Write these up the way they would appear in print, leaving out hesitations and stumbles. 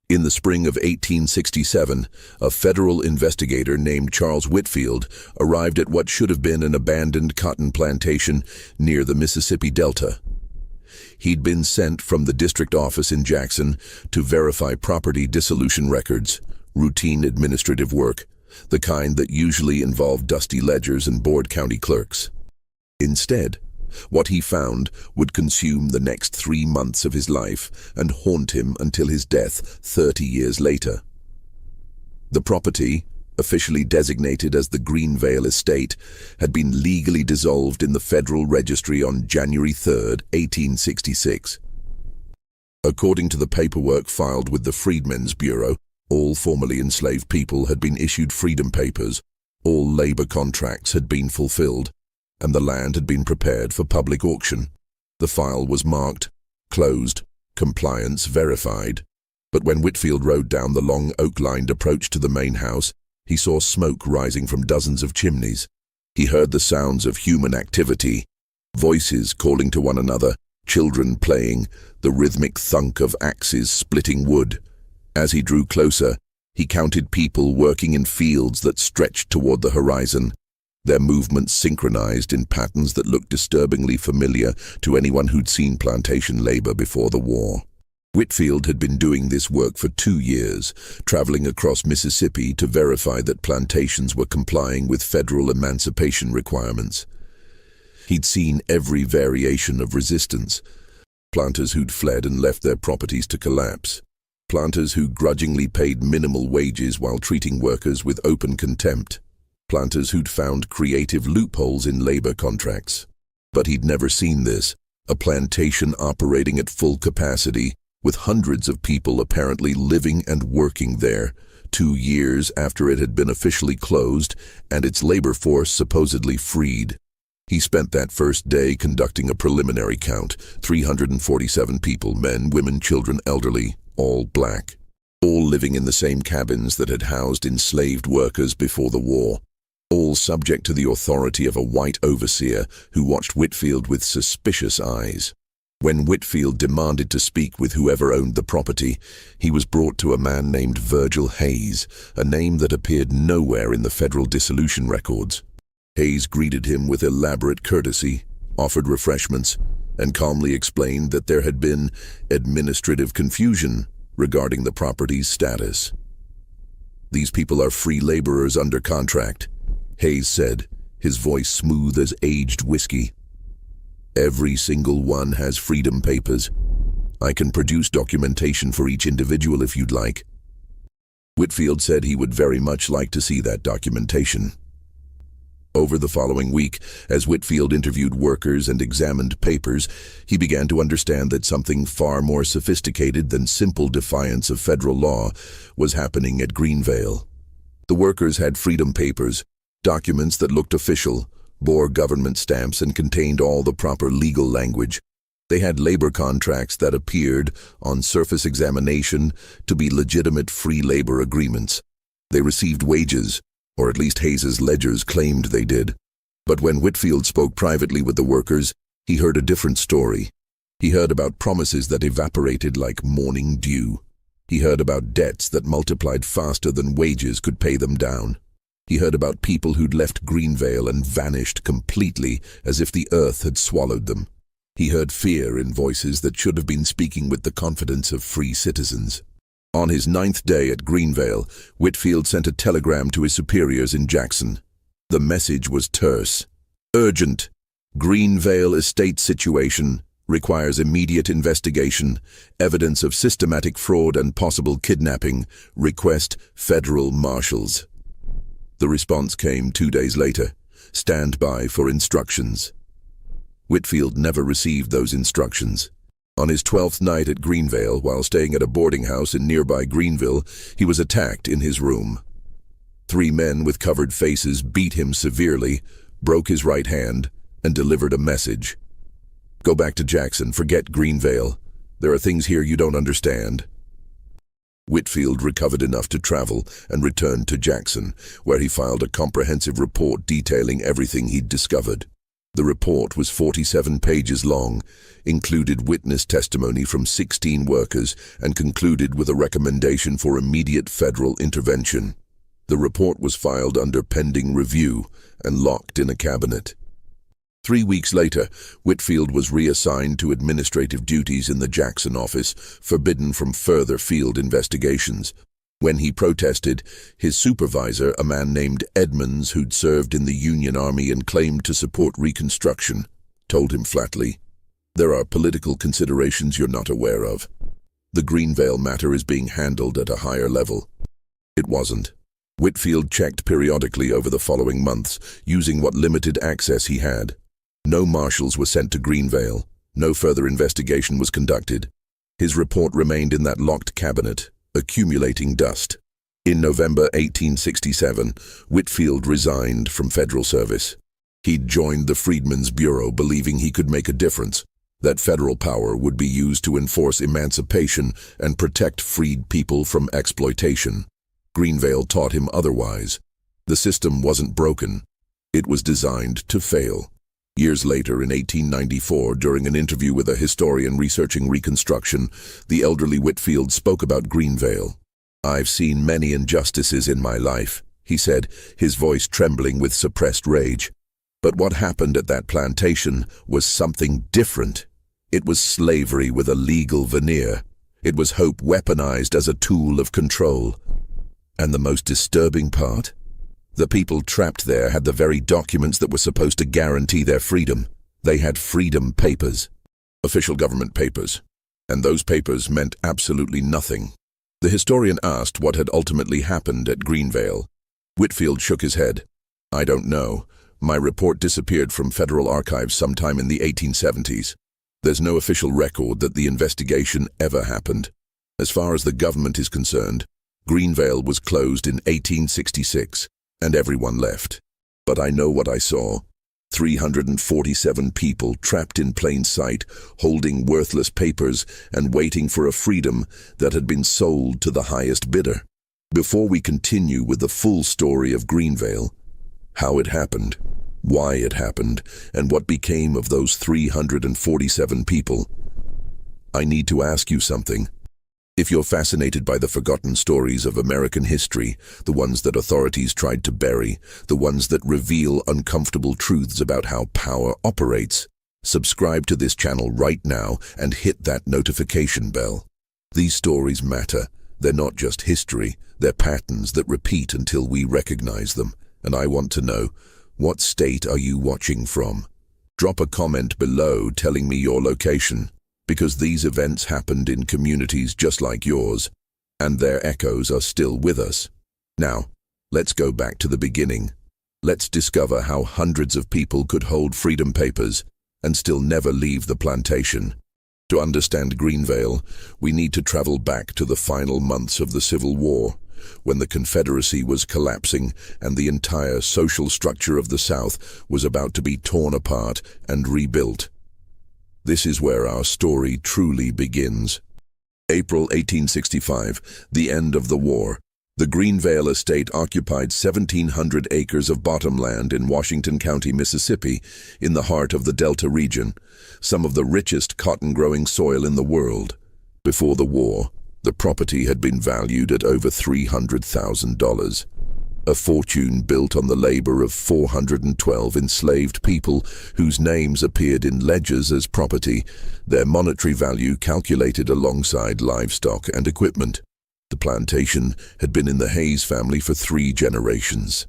In the spring of 1867, a federal investigator named Charles Whitfield arrived at what should have been an abandoned cotton plantation near the Mississippi Delta. He'd been sent from the district office in Jackson to verify property dissolution records, routine administrative work, the kind that usually involved dusty ledgers and bored county clerks. Instead, what he found would consume the next 3 months of his life and haunt him until his death 30 years later. The property, officially designated as the Greenvale Estate, had been legally dissolved in the Federal Registry on January 3, 1866. According to the paperwork filed with the Freedmen's Bureau, all formerly enslaved people had been issued freedom papers, all labor contracts had been fulfilled, and the land had been prepared for public auction. The file was marked, closed, compliance verified. But when Whitfield rode down the long oak-lined approach to the main house, he saw smoke rising from dozens of chimneys. He heard the sounds of human activity, voices calling to one another, children playing, the rhythmic thunk of axes splitting wood. As he drew closer, he counted people working in fields that stretched toward the horizon, their movements synchronized in patterns that looked disturbingly familiar to anyone who'd seen plantation labor before the war. Whitfield had been doing this work for 2 years, traveling across Mississippi to verify that plantations were complying with federal emancipation requirements. He'd seen every variation of resistance: planters who'd fled and left their properties to collapse, planters who grudgingly paid minimal wages while treating workers with open contempt, planters who'd found creative loopholes in labor contracts. But he'd never seen this, a plantation operating at full capacity, with hundreds of people apparently living and working there, 2 years after it had been officially closed and its labor force supposedly freed. He spent that first day conducting a preliminary count: 347 people, men, women, children, elderly, all black, all living in the same cabins that had housed enslaved workers before the war, all subject to the authority of a white overseer who watched Whitfield with suspicious eyes. When Whitfield demanded to speak with whoever owned the property, he was brought to a man named Virgil Hayes, a name that appeared nowhere in the federal dissolution records. Hayes greeted him with elaborate courtesy, offered refreshments, and calmly explained that there had been administrative confusion regarding the property's status. "These people are free laborers under contract," Hayes said, his voice smooth as aged whiskey. "Every single one has freedom papers. I can produce documentation for each individual if you'd like." Whitfield said he would very much like to see that documentation. Over the following week, as Whitfield interviewed workers and examined papers, he began to understand that something far more sophisticated than simple defiance of federal law was happening at Greenvale. The workers had freedom papers, documents that looked official, bore government stamps, and contained all the proper legal language. They had labor contracts that appeared, on surface examination, to be legitimate free labor agreements. They received wages, or at least Hayes's ledgers claimed they did. But when Whitfield spoke privately with the workers, he heard a different story. He heard about promises that evaporated like morning dew. He heard about debts that multiplied faster than wages could pay them down. He heard about people who'd left Greenvale and vanished completely, as if the earth had swallowed them. He heard fear in voices that should have been speaking with the confidence of free citizens. On his 9th day at Greenvale, Whitfield sent a telegram to his superiors in Jackson. The message was terse. "Urgent. Greenvale estate situation. Requires immediate investigation. Evidence of systematic fraud and possible kidnapping. Request federal marshals." The response came 2 days later. "Stand by for instructions." Whitfield never received those instructions. On his 12th night at Greenvale, while staying at a boarding house in nearby Greenville, he was attacked in his room. 3 men with covered faces beat him severely, broke his right hand, and delivered a message. "Go back to Jackson, forget Greenvale. There are things here you don't understand." Whitfield recovered enough to travel and returned to Jackson, where he filed a comprehensive report detailing everything he'd discovered. The report was 47 pages long, included witness testimony from 16 workers, and concluded with a recommendation for immediate federal intervention. The report was filed under pending review and locked in a cabinet. 3 weeks later, Whitfield was reassigned to administrative duties in the Jackson office, forbidden from further field investigations. When he protested, his supervisor, a man named Edmonds who'd served in the Union Army and claimed to support Reconstruction, told him flatly, "There are political considerations you're not aware of. The Greenvale matter is being handled at a higher level." It wasn't. Whitfield checked periodically over the following months, using what limited access he had. No marshals were sent to Greenvale. No further investigation was conducted. His report remained in that locked cabinet, accumulating dust. In November 1867, Whitfield resigned from federal service. He'd joined the Freedmen's Bureau, believing he could make a difference, that federal power would be used to enforce emancipation and protect freed people from exploitation. Greenvale taught him otherwise. The system wasn't broken. It was designed to fail. Years later, in 1894, during an interview with a historian researching Reconstruction, the elderly Whitfield spoke about Greenvale. "I've seen many injustices in my life," he said, his voice trembling with suppressed rage. "But what happened at that plantation was something different. It was slavery with a legal veneer. It was hope weaponized as a tool of control. And the most disturbing part? The people trapped there had the very documents that were supposed to guarantee their freedom. They had freedom papers. Official government papers. And those papers meant absolutely nothing." The historian asked what had ultimately happened at Greenvale. Whitfield shook his head. "I don't know. My report disappeared from federal archives sometime in the 1870s. There's no official record that the investigation ever happened. As far as the government is concerned, Greenvale was closed in 1866. And everyone left. But I know what I saw. 347 people trapped in plain sight, holding worthless papers and waiting for a freedom that had been sold to the highest bidder. Before we continue with the full story of Greenvale, how it happened, why it happened, and what became of those 347 people, I need to ask you something. If you're fascinated by the forgotten stories of American history, the ones that authorities tried to bury, the ones that reveal uncomfortable truths about how power operates, subscribe to this channel right now and hit that notification bell. These stories matter. They're not just history, they're patterns that repeat until we recognize them. And I want to know, what state are you watching from? Drop a comment below telling me your location. Because these events happened in communities just like yours, and their echoes are still with us. Now, let's go back to the beginning. Let's discover how hundreds of people could hold freedom papers and still never leave the plantation. To understand Greenvale, we need to travel back to the final months of the Civil War, when the Confederacy was collapsing and the entire social structure of the South was about to be torn apart and rebuilt. This is where our story truly begins. April 1865, the end of the war. The Greenvale estate occupied 1,700 acres of bottomland in Washington County, Mississippi, in the heart of the Delta region, some of the richest cotton-growing soil in the world. Before the war, the property had been valued at over $300,000. A fortune built on the labor of 412 enslaved people whose names appeared in ledgers as property, their monetary value calculated alongside livestock and equipment. The plantation had been in the Hayes family for 3 generations.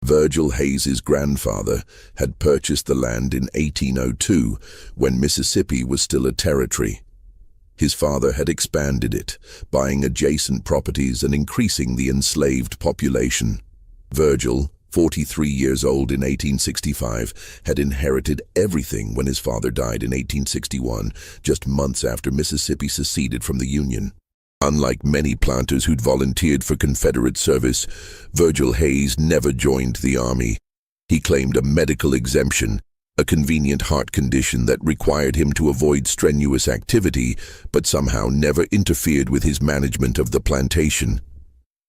Virgil Hayes's grandfather had purchased the land in 1802 when Mississippi was still a territory. His father had expanded it, buying adjacent properties and increasing the enslaved population. Virgil, 43 years old in 1865, had inherited everything when his father died in 1861, just months after Mississippi seceded from the Union. Unlike many planters who'd volunteered for Confederate service, Virgil Hayes never joined the Army. He claimed a medical exemption, a convenient heart condition that required him to avoid strenuous activity, but somehow never interfered with his management of the plantation.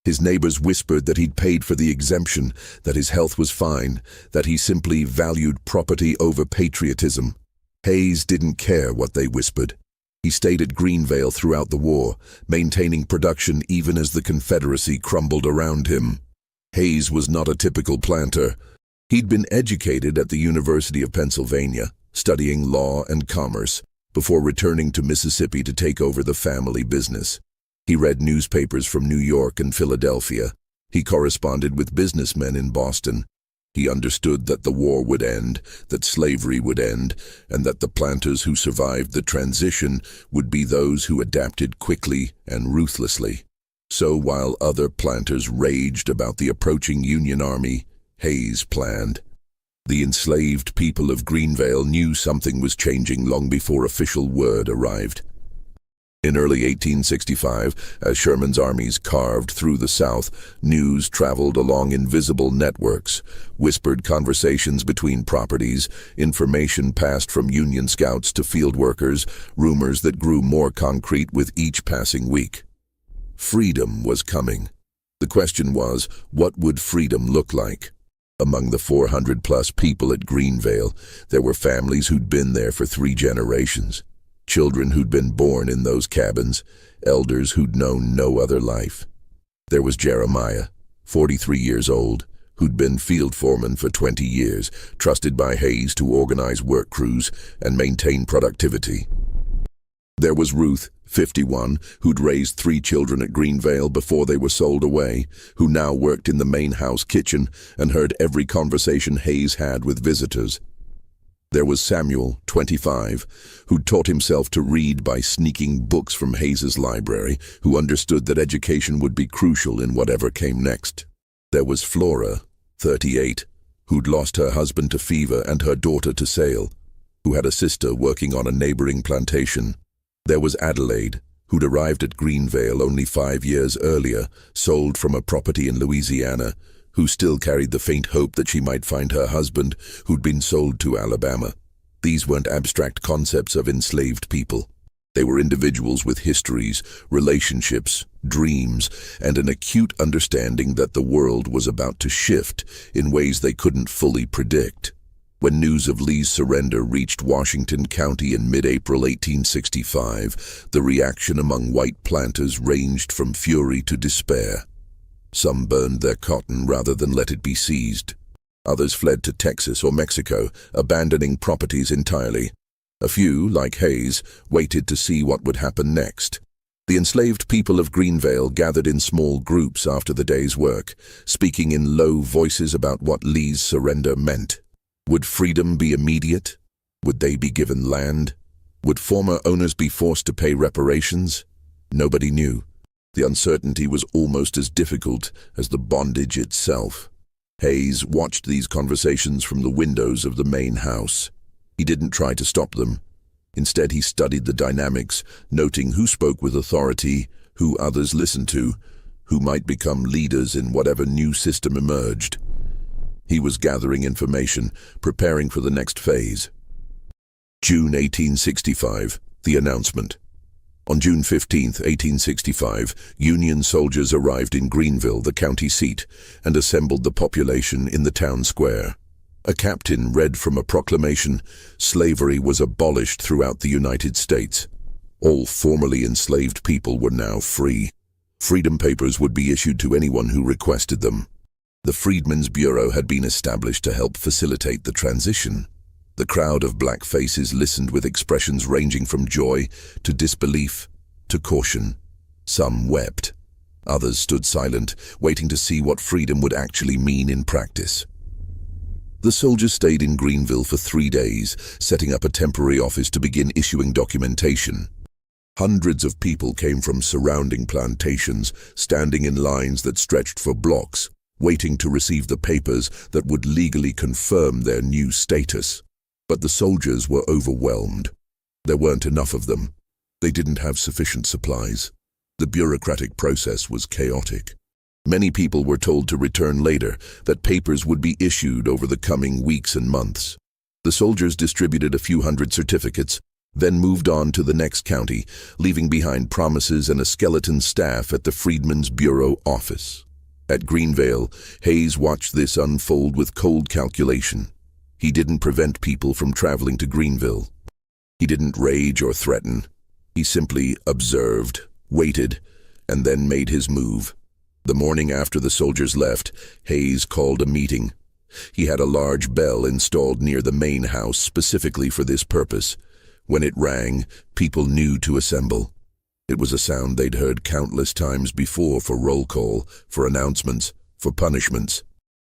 His neighbors whispered that he'd paid for the exemption, that his health was fine, that he simply valued property over patriotism. Hayes didn't care what they whispered. He stayed at Greenvale throughout the war, maintaining production even as the Confederacy crumbled around him. Hayes was not a typical planter. He'd been educated at the University of Pennsylvania, studying law and commerce, before returning to Mississippi to take over the family business. He read newspapers from New York and Philadelphia. He corresponded with businessmen in Boston. He understood that the war would end, that slavery would end, and that the planters who survived the transition would be those who adapted quickly and ruthlessly. So while other planters raged about the approaching Union Army, Hayes planned. The enslaved people of Greenvale knew something was changing long before official word arrived. In early 1865, as Sherman's armies carved through the South, news traveled along invisible networks, whispered conversations between properties, information passed from Union scouts to field workers, rumors that grew more concrete with each passing week. Freedom was coming. The question was, what would freedom look like? Among the 400-plus people at Greenvale, there were families who'd been there for 3 generations. Children who'd been born in those cabins, elders who'd known no other life. There was Jeremiah, 43 years old, who'd been field foreman for 20 years, trusted by Hayes to organize work crews and maintain productivity. There was Ruth, 51, who'd raised 3 children at Greenvale before they were sold away, who now worked in the main house kitchen and heard every conversation Hayes had with visitors. There was Samuel, 25, who taught himself to read by sneaking books from Hayes's library, who understood that education would be crucial in whatever came next. There was Flora, 38, who'd lost her husband to fever and her daughter to sale, who had a sister working on a neighboring plantation. There was Adelaide, who'd arrived at Greenvale only 5 years earlier, sold from a property in Louisiana, who still carried the faint hope that she might find her husband, who'd been sold to Alabama. These weren't abstract concepts of enslaved people. They were individuals with histories, relationships, dreams, and an acute understanding that the world was about to shift in ways they couldn't fully predict. When news of Lee's surrender reached Washington County in mid-April 1865, the reaction among white planters ranged from fury to despair. Some burned their cotton rather than let it be seized. Others fled to Texas or Mexico, abandoning properties entirely. A few, like Hayes, waited to see what would happen next. The enslaved people of Greenvale gathered in small groups after the day's work, speaking in low voices about what Lee's surrender meant. Would freedom be immediate? Would they be given land? Would former owners be forced to pay reparations? Nobody knew. The uncertainty was almost as difficult as the bondage itself. Hayes watched these conversations from the windows of the main house. He didn't try to stop them. Instead, he studied the dynamics, noting who spoke with authority, who others listened to, who might become leaders in whatever new system emerged. He was gathering information, preparing for the next phase. June 1865, the announcement. On June 15, 1865, Union soldiers arrived in Greenville, the county seat, and assembled the population in the town square. A captain read from a proclamation, slavery was abolished throughout the United States. All formerly enslaved people were now free. Freedom papers would be issued to anyone who requested them. The Freedmen's Bureau had been established to help facilitate the transition. The crowd of black faces listened with expressions ranging from joy to disbelief to caution. Some wept. Others stood silent, waiting to see what freedom would actually mean in practice. The soldiers stayed in Greenville for 3 days, setting up a temporary office to begin issuing documentation. Hundreds of people came from surrounding plantations, standing in lines that stretched for blocks, waiting to receive the papers that would legally confirm their new status. But the soldiers were overwhelmed. There weren't enough of them. They didn't have sufficient supplies. The bureaucratic process was chaotic. Many people were told to return later, that papers would be issued over the coming weeks and months. The soldiers distributed a few hundred certificates, then moved on to the next county, leaving behind promises and a skeleton staff at the Freedmen's Bureau office. At Greenvale, Hayes watched this unfold with cold calculation. He didn't prevent people from traveling to Greenville. He didn't rage or threaten. He simply observed, waited, and then made his move. The morning after the soldiers left, Hayes called a meeting. He had a large bell installed near the main house specifically for this purpose. When it rang, people knew to assemble. It was a sound they'd heard countless times before for roll call, for announcements, for punishments.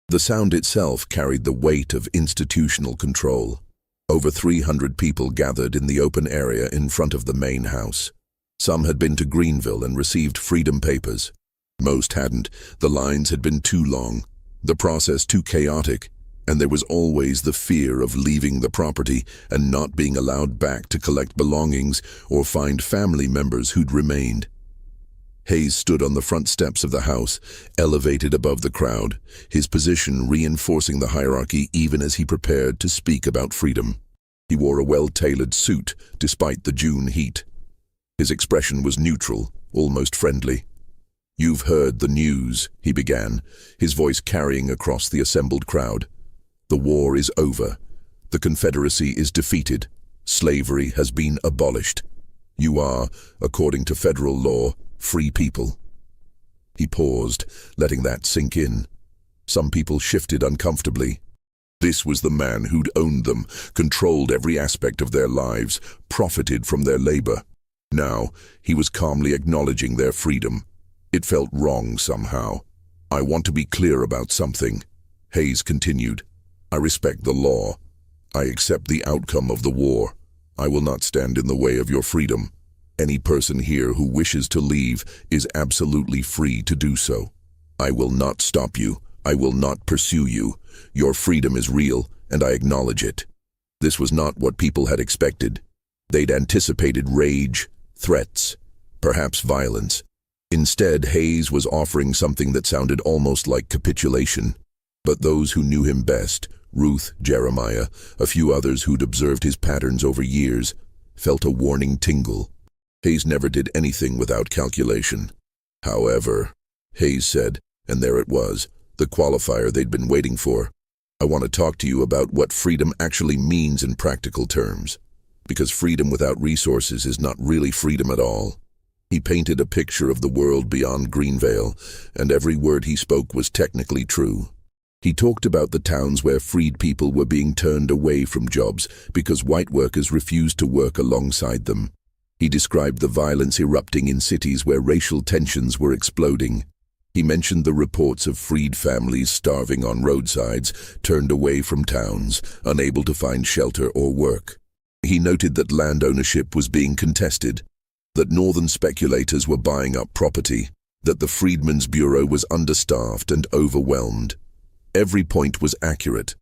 The sound itself carried the weight of institutional control. Over 300 people gathered in the open area in front of the main house. Some had been to Greenville and received freedom papers. Most hadn't. The lines had been too long, the process too chaotic, and there was always the fear of leaving the property and not being allowed back to collect belongings or find family members who'd remained. Hayes stood on the front steps of the house, elevated above the crowd, his position reinforcing the hierarchy even as he prepared to speak about freedom. He wore a well-tailored suit despite the June heat. His expression was neutral, almost friendly. "You've heard the news," he began, his voice carrying across the assembled crowd. "The war is over. The Confederacy is defeated. Slavery has been abolished. You are, according to federal law, free people." He paused, letting that sink in. Some people shifted uncomfortably. This was the man who'd owned them, controlled every aspect of their lives, profited from their labor. Now, he was calmly acknowledging their freedom. It felt wrong somehow. "I want to be clear about something," Hayes continued. "I respect the law. I accept the outcome of the war. I will not stand in the way of your freedom. Any person here who wishes to leave is absolutely free to do so. I will not stop you. I will not pursue you. Your freedom is real, and I acknowledge it." This was not what people had expected. They'd anticipated rage, threats, perhaps violence. Instead, Hayes was offering something that sounded almost like capitulation. But those who knew him best, Ruth, Jeremiah, a few others who'd observed his patterns over years, felt a warning tingle. Hayes never did anything without calculation. "However," Hayes said, and there it was, the qualifier they'd been waiting for. "I want to talk to you about what freedom actually means in practical terms. Because freedom without resources is not really freedom at all." He painted a picture of the world beyond Greenvale, and every word he spoke was technically true. He talked about the towns where freed people were being turned away from jobs because white workers refused to work alongside them. He described the violence erupting in cities where racial tensions were exploding. He mentioned the reports of freed families starving on roadsides, turned away from towns, unable to find shelter or work. He noted that land ownership was being contested, that northern speculators were buying up property, that the Freedmen's Bureau was understaffed and overwhelmed. Every point was accurate.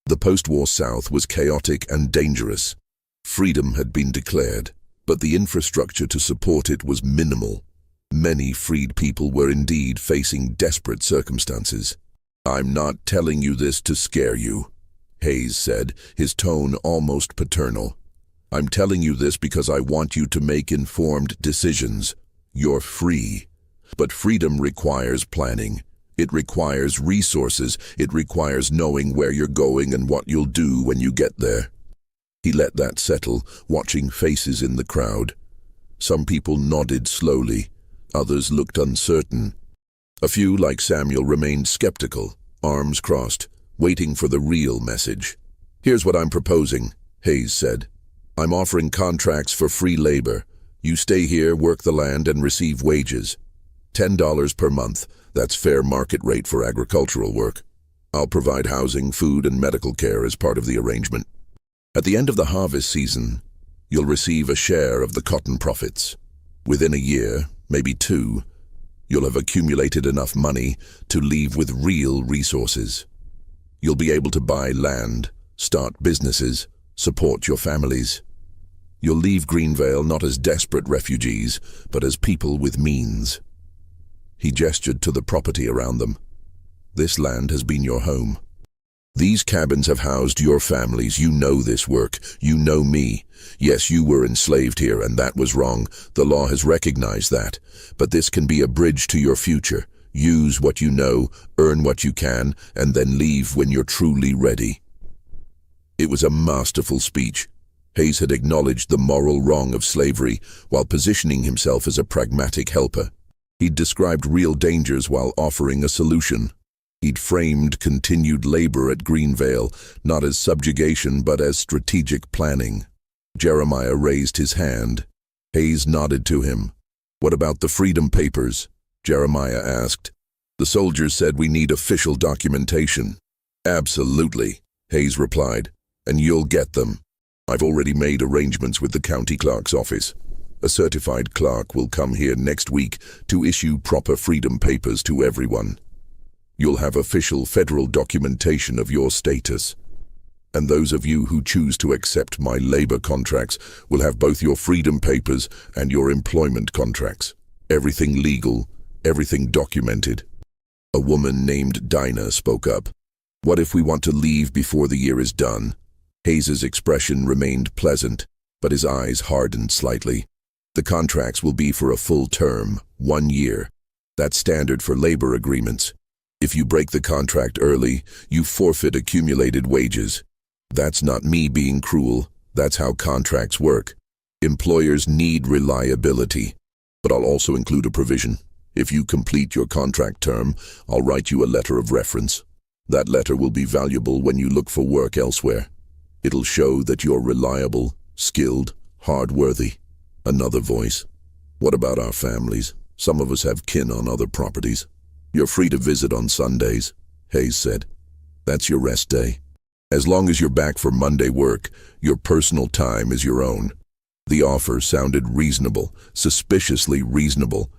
The post-war South was chaotic and dangerous. Freedom had been declared, but the infrastructure to support it was minimal. Many freed people were indeed facing desperate circumstances. "I'm not telling you this to scare you," Hayes said, his tone almost paternal. "I'm telling you this because I want you to make informed decisions. You're free. But freedom requires planning. It requires resources. It requires knowing where you're going and what you'll do when you get there." He let that settle, watching faces in the crowd. Some people nodded slowly. Others looked uncertain. A few, like Samuel, remained skeptical, arms crossed, waiting for the real message. "Here's what I'm proposing," Hayes said. "I'm offering contracts for free labor. You stay here, work the land, and receive wages. $10 per month. That's fair market rate for agricultural work. I'll provide housing, food, and medical care as part of the arrangement. At the end of the harvest season, you'll receive a share of the cotton profits. Within a year, maybe 2, you'll have accumulated enough money to leave with real resources. You'll be able to buy land, start businesses, support your families. You'll leave Greenvale not as desperate refugees, but as people with means." He gestured to the property around them. "This land has been your home. These cabins have housed your families. You know this work. You know me. Yes, you were enslaved here, and that was wrong. The law has recognized that. But this can be a bridge to your future. Use what you know, earn what you can, and then leave when you're truly ready. It was a masterful speech. Hayes had acknowledged the moral wrong of slavery while positioning himself as a pragmatic helper. He'd described real dangers while offering a solution. He'd framed continued labor at Greenvale not as subjugation but as strategic planning. Jeremiah raised his hand. Hayes nodded to him. "What about the freedom papers?" Jeremiah asked. "The soldiers said we need official documentation." "Absolutely," Hayes replied, "and you'll get them. I've already made arrangements with the county clerk's office. A certified clerk will come here next week to issue proper freedom papers to everyone. You'll have official federal documentation of your status. And those of you who choose to accept my labor contracts will have both your freedom papers and your employment contracts. Everything legal, everything documented." A woman named Dinah spoke up. "What if we want to leave before the year is done?" Hayes's expression remained pleasant, but his eyes hardened slightly. "The contracts will be for a full term, 1 year. That's standard for labor agreements. If you break the contract early, you forfeit accumulated wages. That's not me being cruel. That's how contracts work. Employers need reliability. But I'll also include a provision. If you complete your contract term, I'll write you a letter of reference. That letter will be valuable when you look for work elsewhere. It'll show that you're reliable, skilled, hard-worthy." Another voice. "What about our families? Some of us have kin on other properties." "You're free to visit on Sundays," Hayes said. "That's your rest day. As long as you're back for Monday work, your personal time is your own." The offer sounded reasonable, suspiciously reasonable.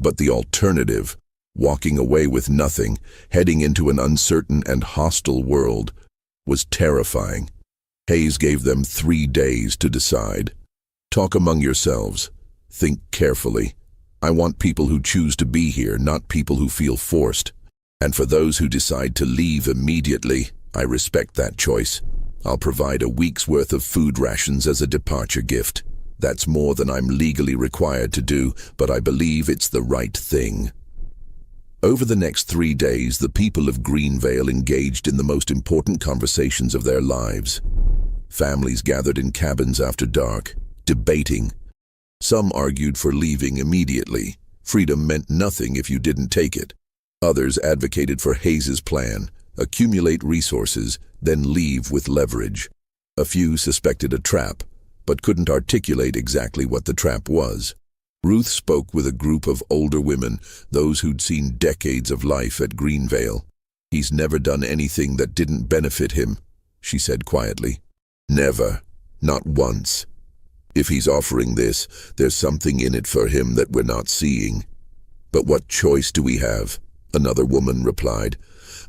But the alternative, walking away with nothing, heading into an uncertain and hostile world, was terrifying. Hayes gave them 3 days to decide. "Talk among yourselves. Think carefully. I want people who choose to be here, not people who feel forced. And for those who decide to leave immediately, I respect that choice. I'll provide a week's worth of food rations as a departure gift. That's more than I'm legally required to do, but I believe it's the right thing." Over the next 3 days, the people of Greenvale engaged in the most important conversations of their lives. Families gathered in cabins after dark, debating. Some argued for leaving immediately. Freedom meant nothing if you didn't take it. Others advocated for Hayes's plan: accumulate resources, then leave with leverage. A few suspected a trap, but couldn't articulate exactly what the trap was. Ruth spoke with a group of older women, those who'd seen decades of life at Greenvale. "He's never done anything that didn't benefit him," she said quietly. "Never. Not once. If he's offering this, there's something in it for him that we're not seeing." "But what choice do we have?" Another woman replied.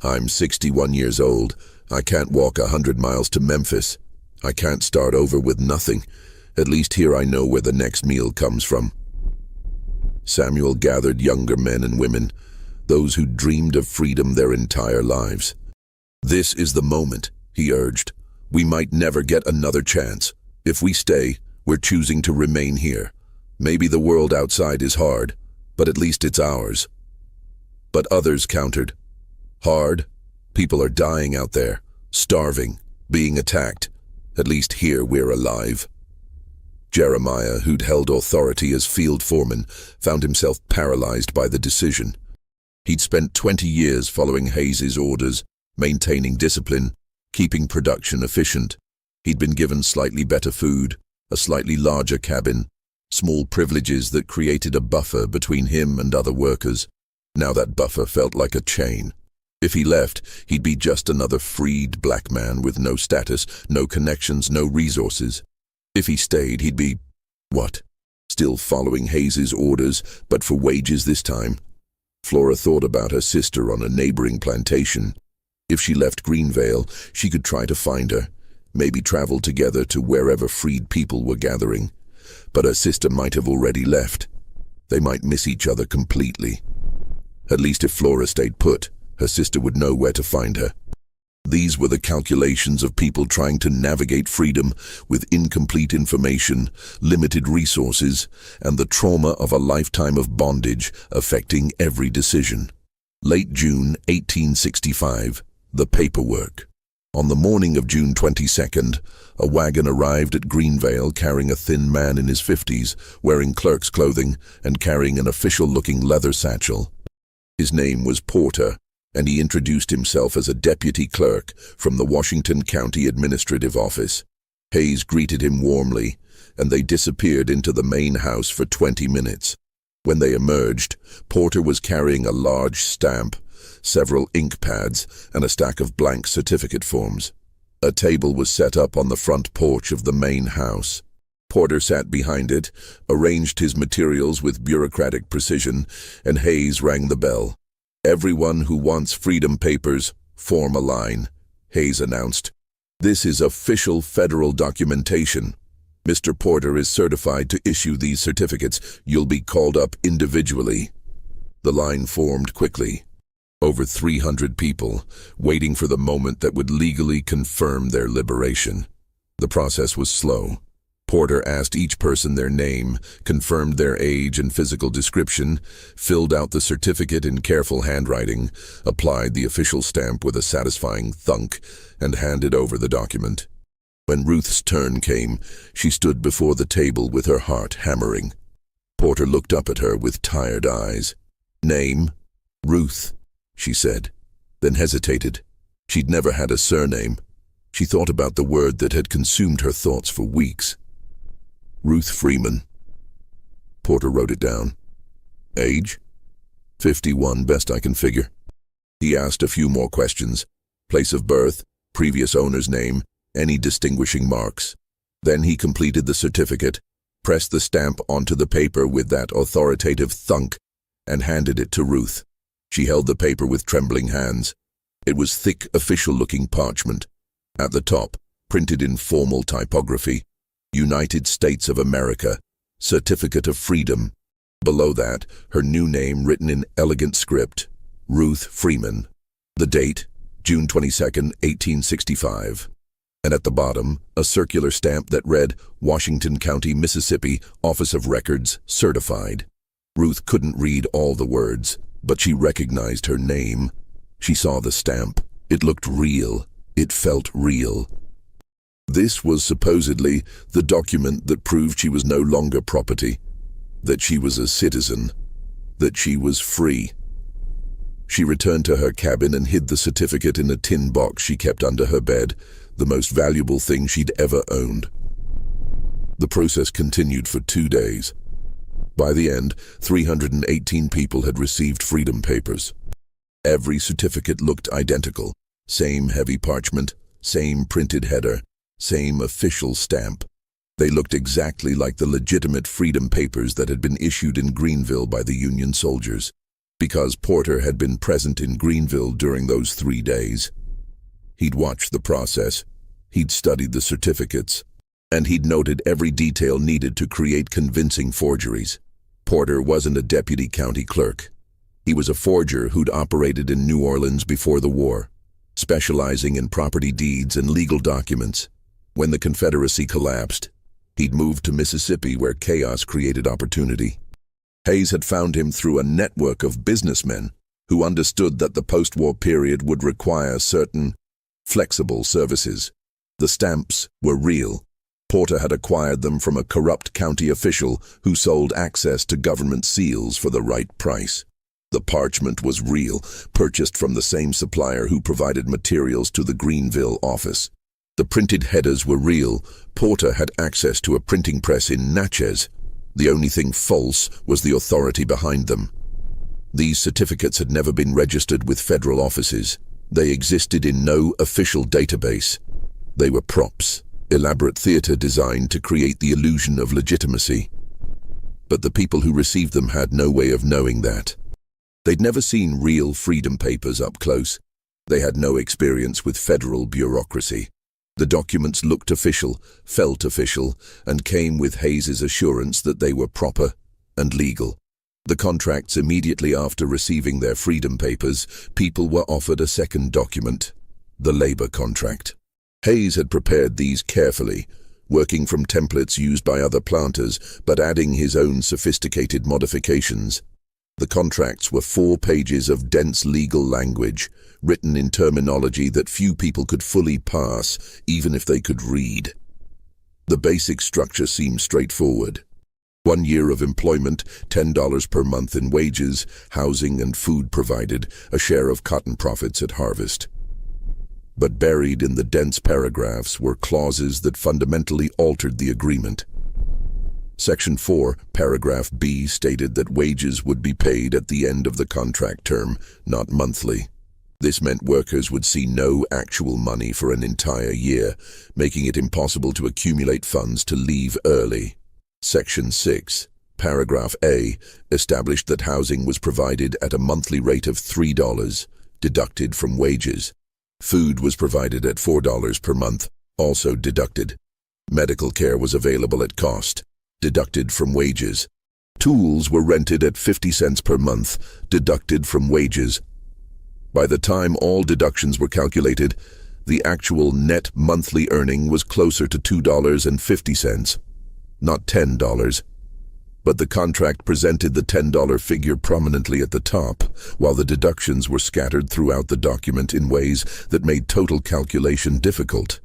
"I'm 61 years old. I can't walk 100 miles to Memphis. I can't start over with nothing. At least here I know where the next meal comes from." Samuel gathered younger men and women, those who dreamed of freedom their entire lives. "This is the moment," he urged. "We might never get another chance. If we stay, we're choosing to remain here. Maybe the world outside is hard, but at least it's ours." But others countered. "Hard? People are dying out there, starving, being attacked. At least here we're alive." Jeremiah, who'd held authority as field foreman, found himself paralyzed by the decision. He'd spent 20 years following Hayes's orders, maintaining discipline, keeping production efficient. He'd been given slightly better food, a slightly larger cabin, small privileges that created a buffer between him and other workers. Now that buffer felt like a chain. If he left, he'd be just another freed black man with no status, no connections, no resources. If he stayed, he'd be, what? Still following Hayes's orders, but for wages this time. Flora thought about her sister on a neighboring plantation. If she left Greenvale, she could try to find her, maybe travel together to wherever freed people were gathering. But her sister might have already left. They might miss each other completely. At least if Flora stayed put, her sister would know where to find her. These were the calculations of people trying to navigate freedom with incomplete information, limited resources, and the trauma of a lifetime of bondage affecting every decision. Late June 1865, the paperwork. On the morning of June 22nd, a wagon arrived at Greenvale carrying a thin man in his 50s, wearing clerk's clothing and carrying an official-looking leather satchel. His name was Porter, and he introduced himself as a deputy clerk from the Washington County Administrative Office. Hayes greeted him warmly, and they disappeared into the main house for 20 minutes. When they emerged, Porter was carrying a large stamp, several ink pads, and a stack of blank certificate forms. A table was set up on the front porch of the main house. Porter sat behind it, arranged his materials with bureaucratic precision, and Hayes rang the bell. "Everyone who wants freedom papers, form a line," Hayes announced. "This is official federal documentation. Mr. Porter is certified to issue these certificates. You'll be called up individually." The line formed quickly. Over 300 people, waiting for the moment that would legally confirm their liberation. The process was slow. Porter asked each person their name, confirmed their age and physical description, filled out the certificate in careful handwriting, applied the official stamp with a satisfying thunk, and handed over the document. When Ruth's turn came, she stood before the table with her heart hammering. Porter looked up at her with tired eyes. "Name?" "Ruth," she said, then hesitated. She'd never had a surname. She thought about the word that had consumed her thoughts for weeks. "Ruth Freeman." Porter wrote it down. "Age?" 51, best I can figure. He asked a few more questions. Place of birth, previous owner's name, any distinguishing marks. Then he completed the certificate, pressed the stamp onto the paper with that authoritative thunk, and handed it to Ruth. She held the paper with trembling hands. It was thick, official-looking parchment. At the top, printed in formal typography, "United States of America, Certificate of Freedom." Below that, her new name written in elegant script, Ruth Freeman. The date, June 22, 1865. And at the bottom, a circular stamp that read, "Washington County, Mississippi, Office of Records, Certified." Ruth couldn't read all the words, but she recognized her name. She saw the stamp. It looked real. It felt real. This was supposedly the document that proved she was no longer property, that she was a citizen, that she was free. She returned to her cabin and hid the certificate in a tin box she kept under her bed, the most valuable thing she'd ever owned. The process continued for 2 days. By the end, 318 people had received freedom papers. Every certificate looked identical. Same heavy parchment, same printed header, same official stamp. They looked exactly like the legitimate freedom papers that had been issued in Greenville by the Union soldiers. Because Porter had been present in Greenville during those 3 days. He'd watched the process, he'd studied the certificates, and he'd noted every detail needed to create convincing forgeries. Porter wasn't a deputy county clerk. He was a forger who'd operated in New Orleans before the war, specializing in property deeds and legal documents. When the Confederacy collapsed, he'd moved to Mississippi where chaos created opportunity. Hayes had found him through a network of businessmen who understood that the post-war period would require certain flexible services. The stamps were real. Porter had acquired them from a corrupt county official who sold access to government seals for the right price. The parchment was real, purchased from the same supplier who provided materials to the Greenville office. The printed headers were real. Porter had access to a printing press in Natchez. The only thing false was the authority behind them. These certificates had never been registered with federal offices. They existed in no official database. They were props, elaborate theater designed to create the illusion of legitimacy. But the people who received them had no way of knowing that. They'd never seen real freedom papers up close. They had no experience with federal bureaucracy. The documents looked official, felt official, and came with Hayes's assurance that they were proper and legal. The contracts immediately after receiving their freedom papers, people were offered a second document. The labor contract. Hayes had prepared these carefully, working from templates used by other planters, but adding his own sophisticated modifications. The contracts were 4 pages of dense legal language, written in terminology that few people could fully parse, even if they could read. The basic structure seemed straightforward. 1 year of employment, $10 per month in wages, housing and food provided, a share of cotton profits at harvest. But buried in the dense paragraphs were clauses that fundamentally altered the agreement. Section 4, paragraph B stated that wages would be paid at the end of the contract term, not monthly. This meant workers would see no actual money for an entire year, making it impossible to accumulate funds to leave early. Section 6, paragraph A, established that housing was provided at a monthly rate of $3, deducted from wages. Food was provided at $4 per month, also deducted. Medical care was available at cost, deducted from wages. Tools were rented at 50 cents per month, deducted from wages. By the time all deductions were calculated, the actual net monthly earning was closer to $2.50, not $10. But the contract presented the $10 figure prominently at the top, while the deductions were scattered throughout the document in ways that made total calculation difficult.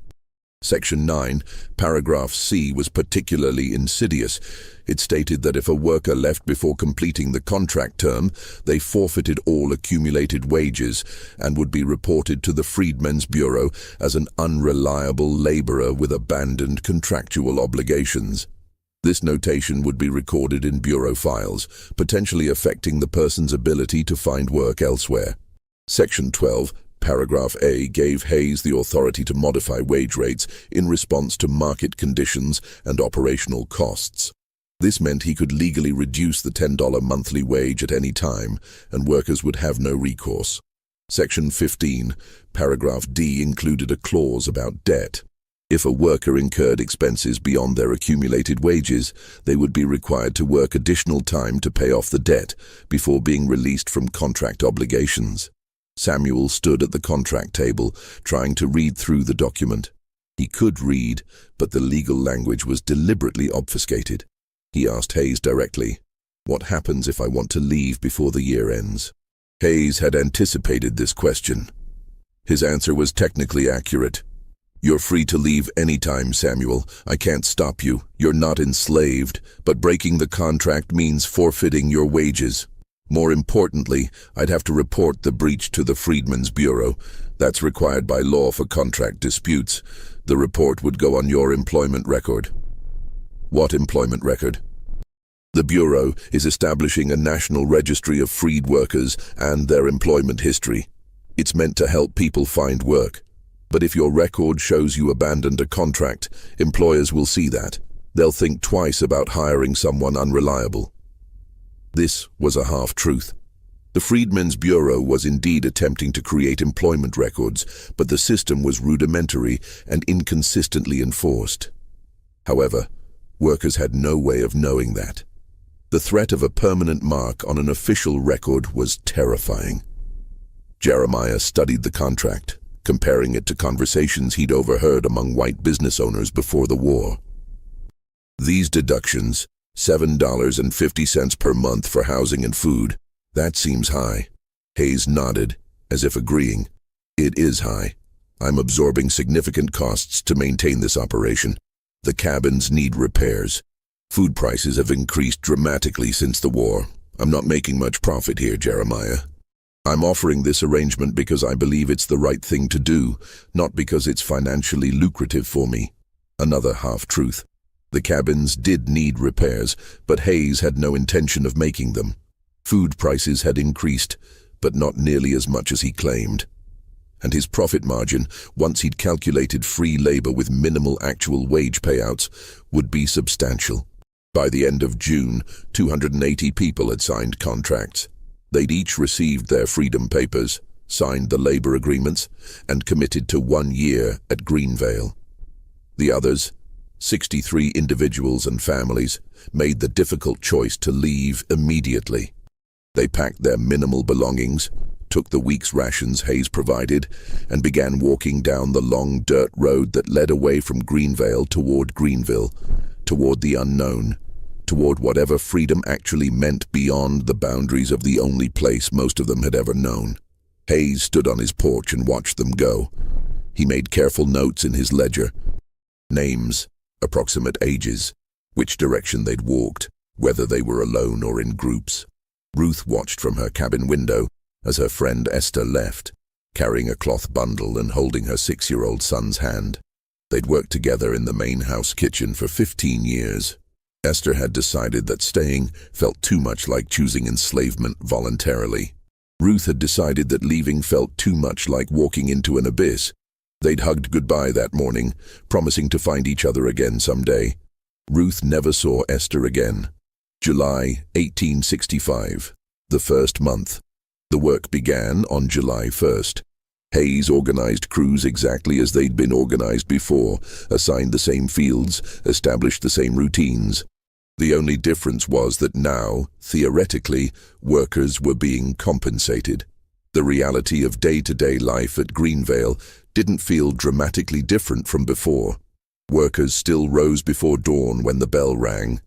Section 9, paragraph C was particularly insidious. It stated that if a worker left before completing the contract term, they forfeited all accumulated wages and would be reported to the Freedmen's Bureau as an unreliable laborer with abandoned contractual obligations. This notation would be recorded in bureau files, potentially affecting the person's ability to find work elsewhere. Section 12, paragraph A gave Hayes the authority to modify wage rates in response to market conditions and operational costs. This meant he could legally reduce the $10 monthly wage at any time, and workers would have no recourse. Section 15, paragraph D included a clause about debt. If a worker incurred expenses beyond their accumulated wages, they would be required to work additional time to pay off the debt before being released from contract obligations. Samuel stood at the contract table, trying to read through the document. He could read, but the legal language was deliberately obfuscated. He asked Hayes directly, "What happens if I want to leave before the year ends?" Hayes had anticipated this question. His answer was technically accurate. "You're free to leave anytime, Samuel. I can't stop you. You're not enslaved, but breaking the contract means forfeiting your wages. More importantly, I'd have to report the breach to the Freedmen's Bureau. That's required by law for contract disputes. The report would go on your employment record." "What employment record?" "The Bureau is establishing a national registry of freed workers and their employment history. It's meant to help people find work. But if your record shows you abandoned a contract, employers will see that. They'll think twice about hiring someone unreliable." This was a half-truth. The Freedmen's Bureau was indeed attempting to create employment records, but the system was rudimentary and inconsistently enforced. However, workers had no way of knowing that. The threat of a permanent mark on an official record was terrifying. Jeremiah studied the contract, comparing it to conversations he'd overheard among white business owners before the war. These deductions, $7.50 per month for housing and food, that seems high. Hayes nodded, as if agreeing. It is high. I'm absorbing significant costs to maintain this operation. The cabins need repairs. Food prices have increased dramatically since the war. I'm not making much profit here, Jeremiah. I'm offering this arrangement because I believe it's the right thing to do, not because it's financially lucrative for me. Another half-truth. The cabins did need repairs, but Hayes had no intention of making them. Food prices had increased, but not nearly as much as he claimed. And his profit margin, once he'd calculated free labor with minimal actual wage payouts, would be substantial. By the end of June, 280 people had signed contracts. They'd each received their freedom papers, signed the labor agreements, and committed to 1 year at Greenvale. The others, 63 individuals and families, made the difficult choice to leave immediately. They packed their minimal belongings, took the week's rations Hayes provided and began walking down the long dirt road that led away from Greenvale toward Greenville, toward the unknown, toward whatever freedom actually meant beyond the boundaries of the only place most of them had ever known. Hayes stood on his porch and watched them go. He made careful notes in his ledger. Names, approximate ages, which direction they'd walked, whether they were alone or in groups. Ruth watched from her cabin window as her friend Esther left, carrying a cloth bundle and holding her 6-year-old son's hand. They'd worked together in the main house kitchen for 15 years. Esther had decided that staying felt too much like choosing enslavement voluntarily. Ruth had decided that leaving felt too much like walking into an abyss. They'd hugged goodbye that morning, promising to find each other again someday. Ruth never saw Esther again. July 1865, the first month. The work began on July 1st. Hayes organized crews exactly as they'd been organized before, assigned the same fields, established the same routines. The only difference was that now, theoretically, workers were being compensated. The reality of day-to-day life at Greenvale didn't feel dramatically different from before. Workers still rose before dawn when the bell rang.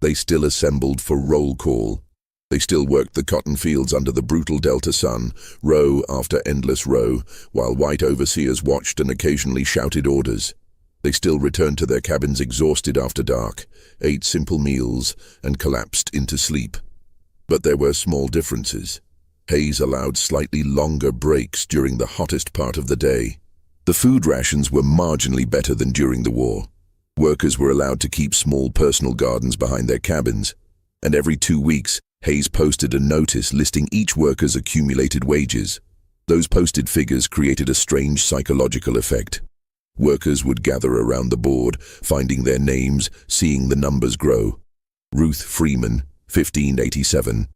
They still assembled for roll call. They still worked the cotton fields under the brutal Delta sun, row after endless row, while white overseers watched and occasionally shouted orders. They still returned to their cabins exhausted after dark, ate simple meals, and collapsed into sleep. But there were small differences. Hayes allowed slightly longer breaks during the hottest part of the day. The food rations were marginally better than during the war. Workers were allowed to keep small personal gardens behind their cabins, and every 2 weeks, Hayes posted a notice listing each worker's accumulated wages. Those posted figures created a strange psychological effect. Workers would gather around the board, finding their names, seeing the numbers grow. Ruth Freeman, 1587.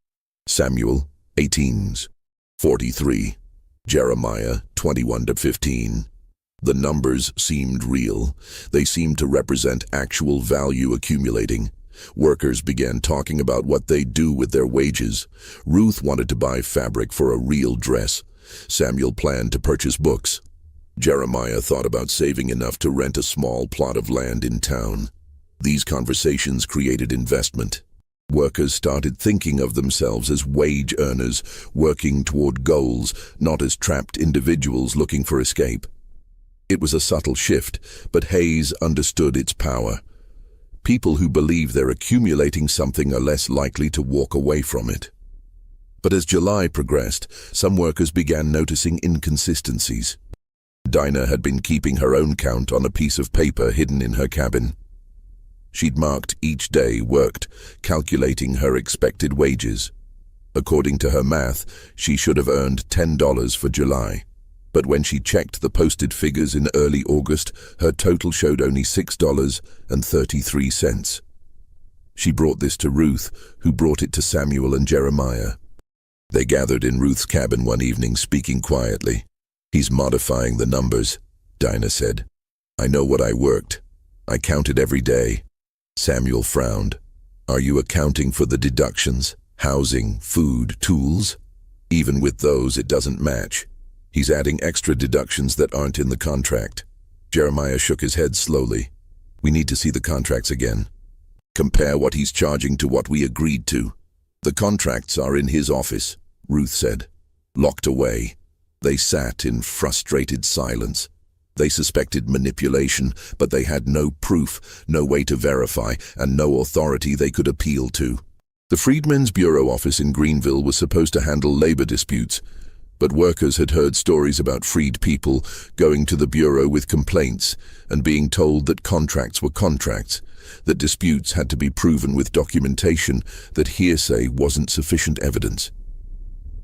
Samuel, 18s. 43. Jeremiah, 21-15. The numbers seemed real. They seemed to represent actual value accumulating. Workers began talking about what they'd do with their wages. Ruth wanted to buy fabric for a real dress. Samuel planned to purchase books. Jeremiah thought about saving enough to rent a small plot of land in town. These conversations created investment. Workers started thinking of themselves as wage earners, working toward goals, not as trapped individuals looking for escape. It was a subtle shift, but Hayes understood its power. People who believe they're accumulating something are less likely to walk away from it. But as July progressed, some workers began noticing inconsistencies. Dinah had been keeping her own count on a piece of paper hidden in her cabin. She'd marked each day worked, calculating her expected wages. According to her math, she should have earned $10 for July. But when she checked the posted figures in early August, her total showed only $6.33. She brought this to Ruth, who brought it to Samuel and Jeremiah. They gathered in Ruth's cabin one evening, speaking quietly. "He's modifying the numbers," Dinah said. "I know what I worked. I counted every day." Samuel frowned. "Are you accounting for the deductions? Housing, food, tools? Even with those, it doesn't match. He's adding extra deductions that aren't in the contract." Jeremiah shook his head slowly. "We need to see the contracts again. Compare what he's charging to what we agreed to." "The contracts are in his office," Ruth said. Locked away. They sat in frustrated silence. They suspected manipulation, but they had no proof, no way to verify, and no authority they could appeal to. The Freedmen's Bureau office in Greenville was supposed to handle labor disputes, but workers had heard stories about freed people going to the Bureau with complaints and being told that contracts were contracts, that disputes had to be proven with documentation, that hearsay wasn't sufficient evidence.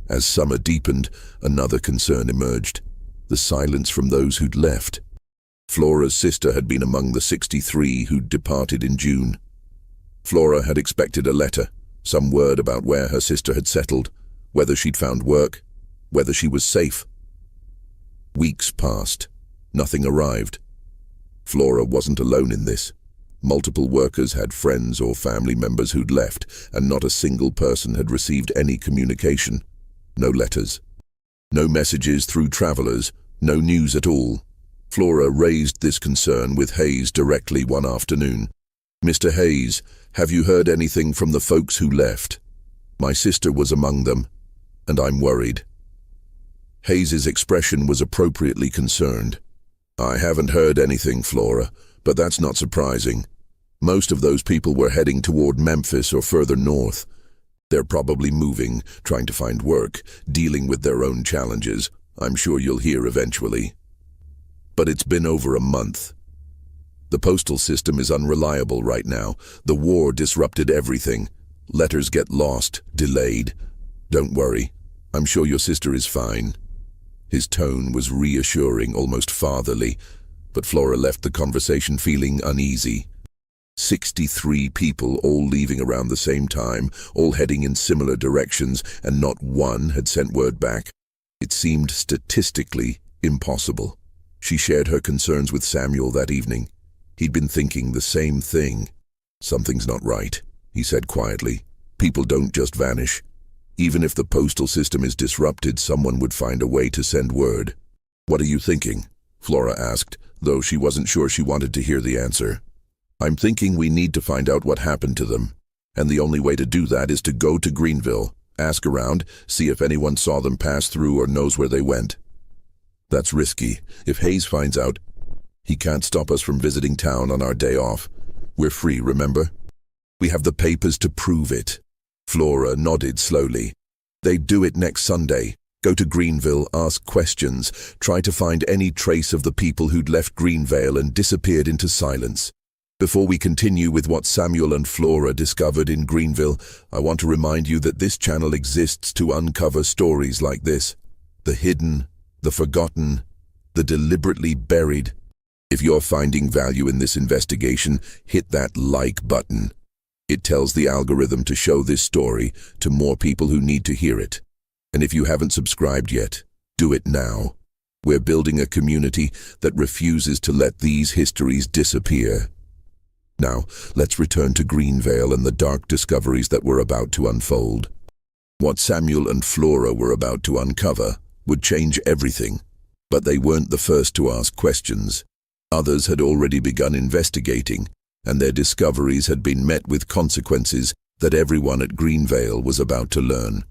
As summer deepened, another concern emerged: the silence from those who'd left. Flora's sister had been among the 63 who'd departed in June. Flora had expected a letter, some word about where her sister had settled, whether she'd found work, whether she was safe. Weeks passed. Nothing arrived. Flora wasn't alone in this. Multiple workers had friends or family members who'd left, and not a single person had received any communication. No letters. No messages through travelers, no news at all. Flora raised this concern with Hayes directly one afternoon. "Mr. Hayes, have you heard anything from the folks who left? My sister was among them, and I'm worried." Hayes's expression was appropriately concerned. "I haven't heard anything, Flora, but that's not surprising. Most of those people were heading toward Memphis or further north. They're probably moving, trying to find work, dealing with their own challenges. I'm sure you'll hear eventually. But it's been over a month. The postal system is unreliable right now. The war disrupted everything. Letters get lost, delayed. Don't worry. I'm sure your sister is fine." His tone was reassuring, almost fatherly, but Flora left the conversation feeling uneasy. 63 people all leaving around the same time, all heading in similar directions, and not one had sent word back. It seemed statistically impossible. She shared her concerns with Samuel that evening. He'd been thinking the same thing. "Something's not right," he said quietly. "People don't just vanish. Even if the postal system is disrupted, someone would find a way to send word." "What are you thinking?" Flora asked, though she wasn't sure she wanted to hear the answer. "I'm thinking we need to find out what happened to them. And the only way to do that is to go to Greenville, ask around, see if anyone saw them pass through or knows where they went." "That's risky. If Hayes finds out, he can't stop us from visiting town on our day off. We're free, remember? We have the papers to prove it." Flora nodded slowly. "They'd do it next Sunday. Go to Greenville, ask questions, try to find any trace of the people who'd left Greenvale and disappeared into silence. Before we continue with what Samuel and Flora discovered in Greenville, I want to remind you that this channel exists to uncover stories like this. The hidden, the forgotten, the deliberately buried. If you're finding value in this investigation, hit that like button. It tells the algorithm to show this story to more people who need to hear it. And if you haven't subscribed yet, do it now. We're building a community that refuses to let these histories disappear. Now, let's return to Greenvale and the dark discoveries that were about to unfold. What Samuel and Flora were about to uncover would change everything, but they weren't the first to ask questions. Others had already begun investigating, and their discoveries had been met with consequences that everyone at Greenvale was about to learn.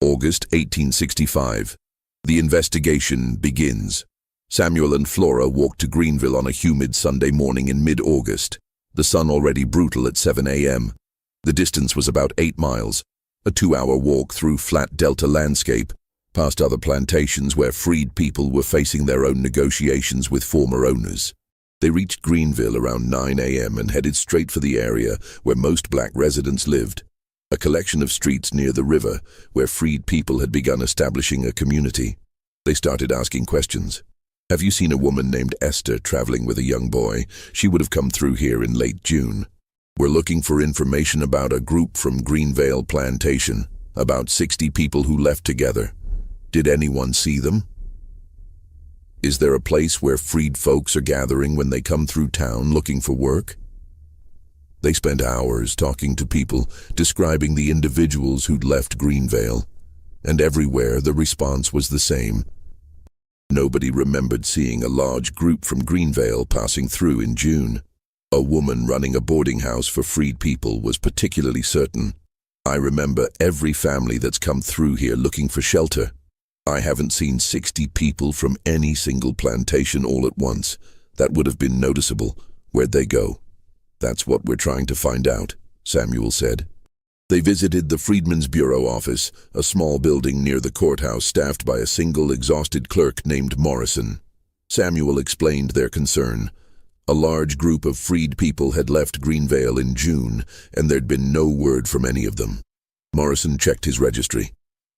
August 1865. The investigation begins. Samuel and Flora walked to Greenville on a humid Sunday morning in mid-August, the sun already brutal at 7 a.m. The distance was about 8 miles, a 2-hour walk through flat delta landscape, past other plantations where freed people were facing their own negotiations with former owners. They reached Greenville around 9 a.m. and headed straight for the area where most black residents lived, a collection of streets near the river where freed people had begun establishing a community. They started asking questions. "Have you seen a woman named Esther traveling with a young boy? She would have come through here in late June. We're looking for information about a group from Greenvale Plantation, about 60 people who left together. Did anyone see them? Is there a place where freed folks are gathering when they come through town looking for work?" They spent hours talking to people, describing the individuals who'd left Greenvale, and everywhere the response was the same. Nobody remembered seeing a large group from Greenvale passing through in June. A woman running a boarding house for freed people was particularly certain. "I remember every family that's come through here looking for shelter. I haven't seen 60 people from any single plantation all at once. That would have been noticeable. Where'd they go?" "That's what we're trying to find out," Samuel said. They visited the Freedmen's Bureau office, a small building near the courthouse staffed by a single exhausted clerk named Morrison. Samuel explained their concern. A large group of freed people had left Greenvale in June, and there'd been no word from any of them. Morrison checked his registry.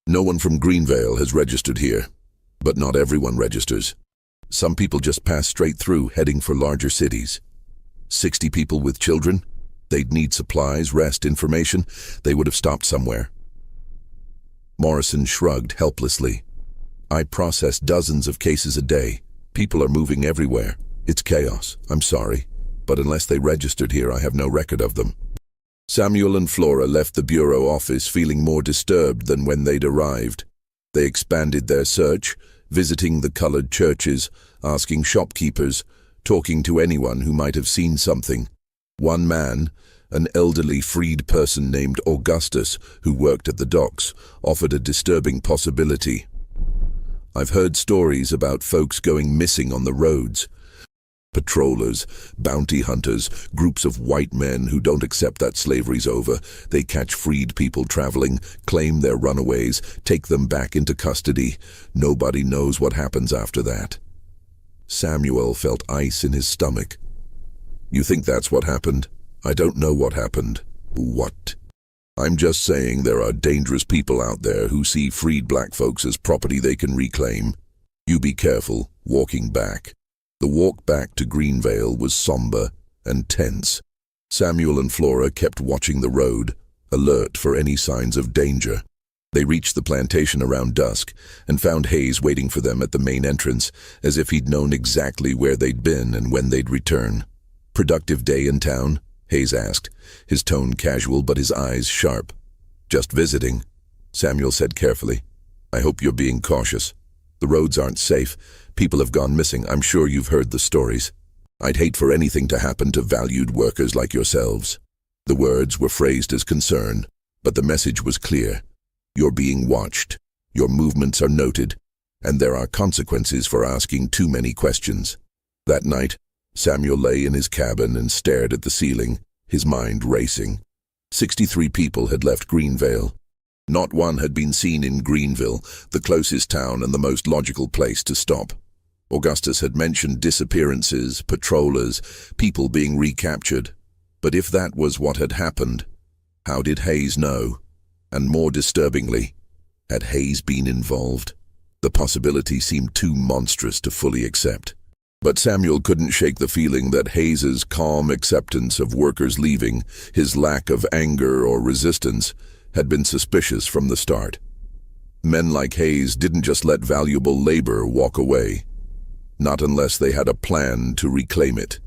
"No one from Greenvale has registered here, but not everyone registers. Some people just pass straight through, heading for larger cities. 60 people with children? They'd need supplies, rest, information. They would have stopped somewhere." Morrison shrugged helplessly. "I process dozens of cases a day. People are moving everywhere. It's chaos. I'm sorry, but unless they registered here, I have no record of them." Samuel and Flora left the bureau office feeling more disturbed than when they'd arrived. They expanded their search, visiting the colored churches, asking shopkeepers, talking to anyone who might have seen something. One man, an elderly freed person named Augustus, who worked at the docks, offered a disturbing possibility. "I've heard stories about folks going missing on the roads. Patrollers, bounty hunters, groups of white men who don't accept that slavery's over. They catch freed people traveling, claim they're runaways, take them back into custody. Nobody knows what happens after that." Samuel felt ice in his stomach. "You think that's what happened? I don't know what happened." "What?" "I'm just saying there are dangerous people out there who see freed black folks as property they can reclaim. You be careful walking back." The walk back to Greenvale was somber and tense. Samuel and Flora kept watching the road, alert for any signs of danger. They reached the plantation around dusk and found Hayes waiting for them at the main entrance, as if he'd known exactly where they'd been and when they'd return. "Productive day in town?" Hayes asked, his tone casual but his eyes sharp. "Just visiting," Samuel said carefully. "I hope you're being cautious. The roads aren't safe. People have gone missing. I'm sure you've heard the stories. I'd hate for anything to happen to valued workers like yourselves." The words were phrased as concern, but the message was clear. You're being watched, your movements are noted, and there are consequences for asking too many questions. That night, Samuel lay in his cabin and stared at the ceiling, his mind racing. 63 people had left Greenvale. Not one had been seen in Greenville, the closest town and the most logical place to stop. Augustus had mentioned disappearances, patrollers, people being recaptured. But if that was what had happened, how did Hayes know? And more disturbingly, had Hayes been involved? The possibility seemed too monstrous to fully accept. But Samuel couldn't shake the feeling that Hayes's calm acceptance of workers leaving, his lack of anger or resistance, had been suspicious from the start. Men like Hayes didn't just let valuable labor walk away. Not unless they had a plan to reclaim it.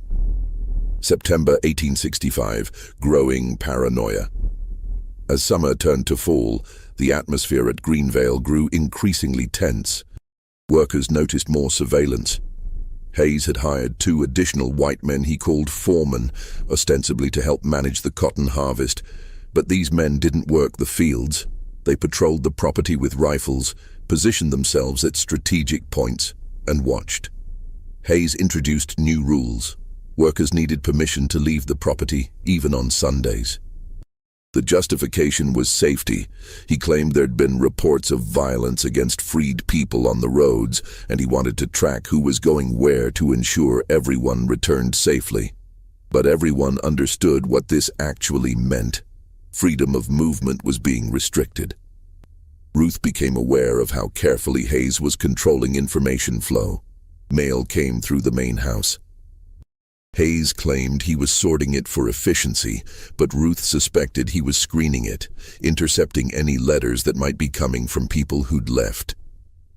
September 1865, growing paranoia. As summer turned to fall, the atmosphere at Greenvale grew increasingly tense. Workers noticed more surveillance. Hayes had hired 2 additional white men he called foremen, ostensibly to help manage the cotton harvest. But these men didn't work the fields. They patrolled the property with rifles, positioned themselves at strategic points, and watched. Hayes introduced new rules. Workers needed permission to leave the property, even on Sundays. The justification was safety. He claimed there'd been reports of violence against freed people on the roads, and he wanted to track who was going where to ensure everyone returned safely. But everyone understood what this actually meant. Freedom of movement was being restricted. Ruth became aware of how carefully Hayes was controlling information flow. Mail came through the main house. Hayes claimed he was sorting it for efficiency, but Ruth suspected he was screening it, intercepting any letters that might be coming from people who'd left.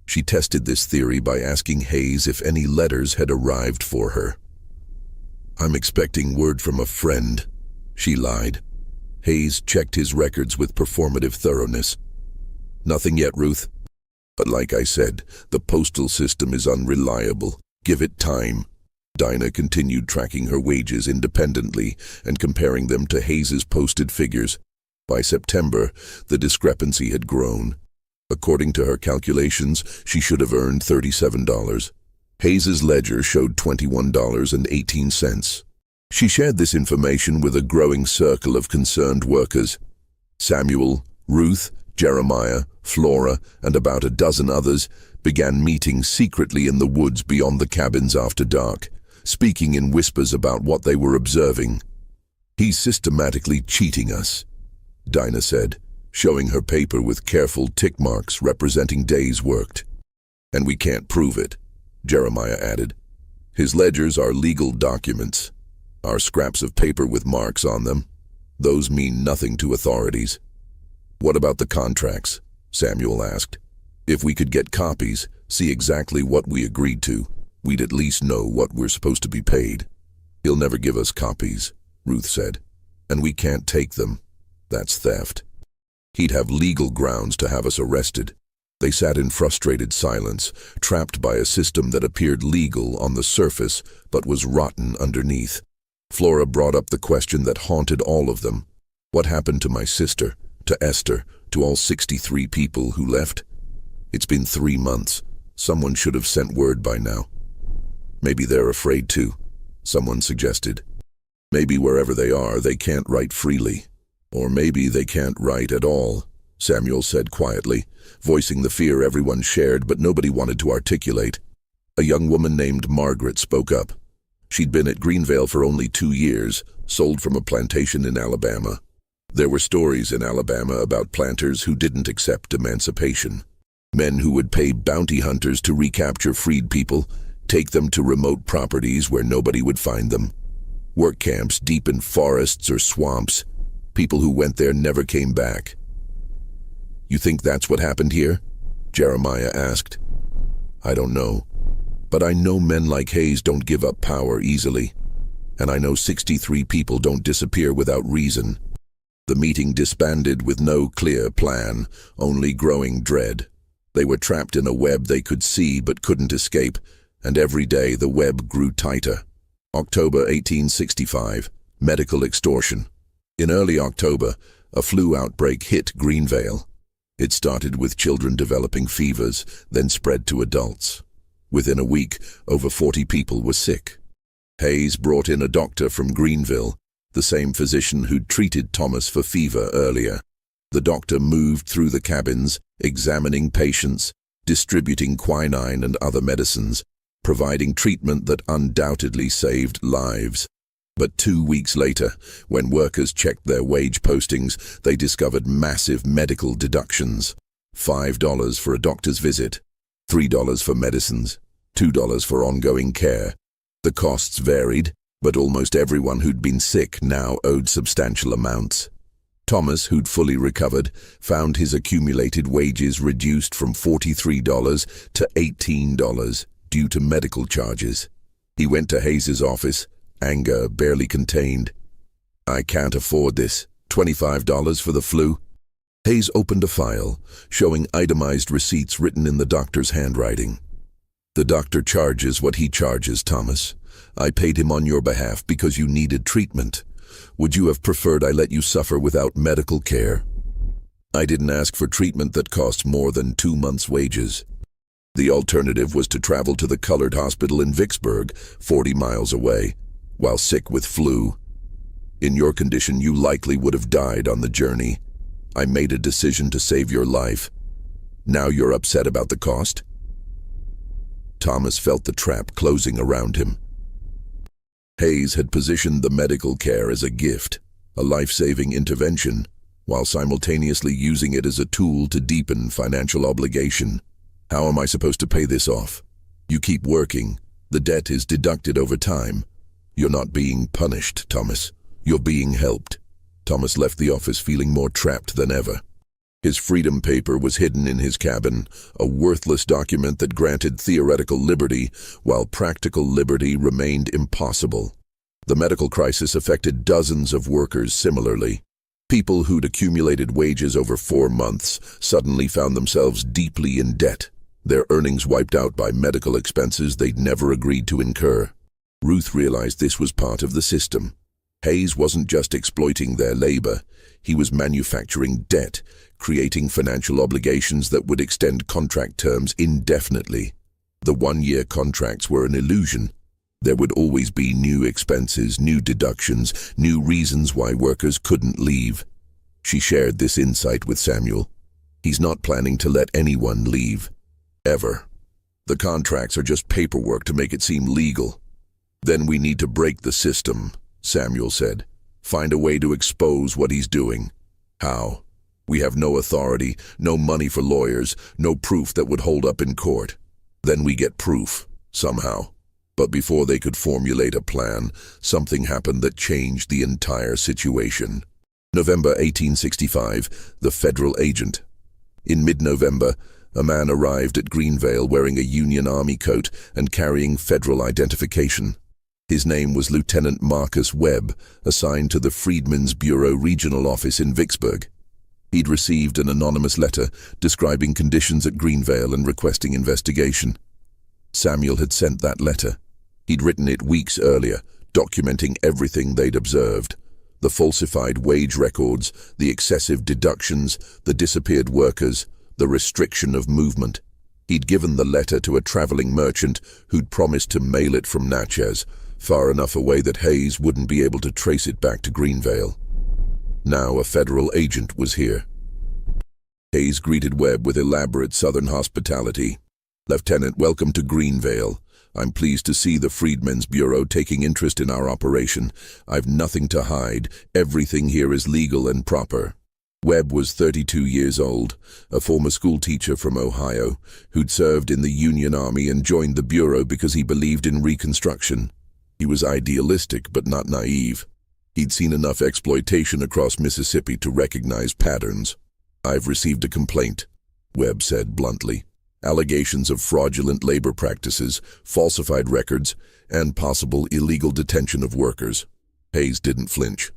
She tested this theory by asking Hayes if any letters had arrived for her. "I'm expecting word from a friend," she lied. Hayes checked his records with performative thoroughness. "Nothing yet, Ruth. But like I said, the postal system is unreliable. Give it time." Dinah continued tracking her wages independently and comparing them to Hayes's posted figures. By September, the discrepancy had grown. According to her calculations, she should have earned $37. Hayes's ledger showed $21.18. She shared this information with a growing circle of concerned workers. Samuel, Ruth, Jeremiah, Flora, and about a dozen others began meeting secretly in the woods beyond the cabins after dark, speaking in whispers about what they were observing. "He's systematically cheating us," Dinah said, showing her paper with careful tick marks representing days worked. "And we can't prove it," Jeremiah added. "His ledgers are legal documents. Our scraps of paper with marks on them, those mean nothing to authorities." "What about the contracts?" Samuel asked. "If we could get copies, see exactly what we agreed to, we'd at least know what we're supposed to be paid." "He'll never give us copies," Ruth said. "And we can't take them. That's theft. He'd have legal grounds to have us arrested." They sat in frustrated silence, trapped by a system that appeared legal on the surface but was rotten underneath. Flora brought up the question that haunted all of them. What happened to my sister, to Esther, to all 63 people who left? It's been 3 months. Someone should have sent word by now. Maybe they're afraid to, someone suggested. Maybe wherever they are, they can't write freely. Or maybe they can't write at all, Samuel said quietly, voicing the fear everyone shared but nobody wanted to articulate. A young woman named Margaret spoke up. She'd been at Greenvale for only 2 years, sold from a plantation in Alabama. There were stories in Alabama about planters who didn't accept emancipation. Men who would pay bounty hunters to recapture freed people, take them to remote properties where nobody would find them. Work camps deep in forests or swamps. People who went there never came back. You think that's what happened here? Jeremiah asked. I don't know. But I know men like Hayes don't give up power easily. And I know 63 people don't disappear without reason. The meeting disbanded with no clear plan, only growing dread. They were trapped in a web they could see but couldn't escape, and every day the web grew tighter. October 1865, medical extortion. In early October, a flu outbreak hit Greenvale. It started with children developing fevers, then spread to adults. Within a week, over 40 people were sick. Hayes brought in a doctor from Greenville, the same physician who'd treated Thomas for fever earlier. The doctor moved through the cabins, examining patients, distributing quinine and other medicines, providing treatment that undoubtedly saved lives. But 2 weeks later, when workers checked their wage postings, they discovered massive medical deductions. $5 for a doctor's visit, $3 for medicines, $2 for ongoing care. The costs varied, but almost everyone who'd been sick now owed substantial amounts. Thomas, who'd fully recovered, found his accumulated wages reduced from $43 to $18 due to medical charges. He went to Hayes's office, anger barely contained. I can't afford this. $25 for the flu? Hayes opened a file, showing itemized receipts written in the doctor's handwriting. The doctor charges what he charges, Thomas. I paid him on your behalf because you needed treatment. Would you have preferred I let you suffer without medical care? I didn't ask for treatment that cost more than 2 months' wages. The alternative was to travel to the colored hospital in Vicksburg, 40 miles away, while sick with flu. In your condition, you likely would have died on the journey. I made a decision to save your life. Now you're upset about the cost? Thomas felt the trap closing around him. Hayes had positioned the medical care as a gift, a life-saving intervention, while simultaneously using it as a tool to deepen financial obligation. How am I supposed to pay this off? You keep working. The debt is deducted over time. You're not being punished, Thomas. You're being helped. Thomas left the office feeling more trapped than ever. His freedom paper was hidden in his cabin, a worthless document that granted theoretical liberty, while practical liberty remained impossible. The medical crisis affected dozens of workers similarly. People who'd accumulated wages over 4 months suddenly found themselves deeply in debt, their earnings wiped out by medical expenses they'd never agreed to incur. Ruth realized this was part of the system. Hayes wasn't just exploiting their labor, he was manufacturing debt, creating financial obligations that would extend contract terms indefinitely. The 1-year contracts were an illusion. There would always be new expenses, new deductions, new reasons why workers couldn't leave. She shared this insight with Samuel. He's not planning to let anyone leave. Ever. The contracts are just paperwork to make it seem legal. Then we need to break the system, Samuel said. Find a way to expose what he's doing. How? We have no authority, no money for lawyers, no proof that would hold up in court. Then we get proof, somehow. But before they could formulate a plan, something happened that changed the entire situation. November 1865, the federal agent. In mid-November, a man arrived at Greenvale wearing a Union Army coat and carrying federal identification. His name was Lieutenant Marcus Webb, assigned to the Freedmen's Bureau Regional Office in Vicksburg. He'd received an anonymous letter describing conditions at Greenvale and requesting investigation. Samuel had sent that letter. He'd written it weeks earlier, documenting everything they'd observed. The falsified wage records, the excessive deductions, the disappeared workers, the restriction of movement. He'd given the letter to a traveling merchant who'd promised to mail it from Natchez, far enough away that Hayes wouldn't be able to trace it back to Greenvale. Now a federal agent was here. Hayes greeted Webb with elaborate Southern hospitality. "Lieutenant, welcome to Greenvale. I'm pleased to see the Freedmen's Bureau taking interest in our operation. I've nothing to hide. Everything here is legal and proper." Webb was 32 years old, a former schoolteacher from Ohio, who'd served in the Union Army and joined the Bureau because he believed in Reconstruction. He was idealistic but not naive. He'd seen enough exploitation across Mississippi to recognize patterns. "I've received a complaint," Webb said bluntly. "Allegations of fraudulent labor practices, falsified records, and possible illegal detention of workers." Hayes didn't flinch.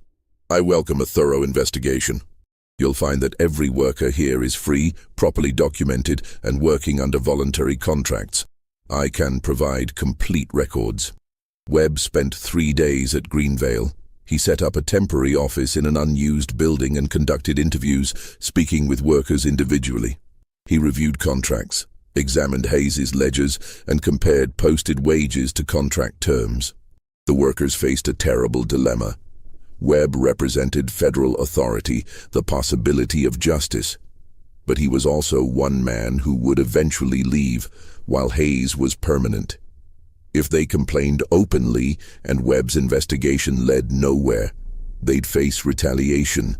"I welcome a thorough investigation. You'll find that every worker here is free, properly documented, and working under voluntary contracts. I can provide complete records." Webb spent 3 days at Greenvale. He set up a temporary office in an unused building and conducted interviews, speaking with workers individually. He reviewed contracts, examined Hayes's ledgers, and compared posted wages to contract terms. The workers faced a terrible dilemma. Webb represented federal authority, the possibility of justice. But he was also one man who would eventually leave, while Hayes was permanent. If they complained openly and Webb's investigation led nowhere, they'd face retaliation.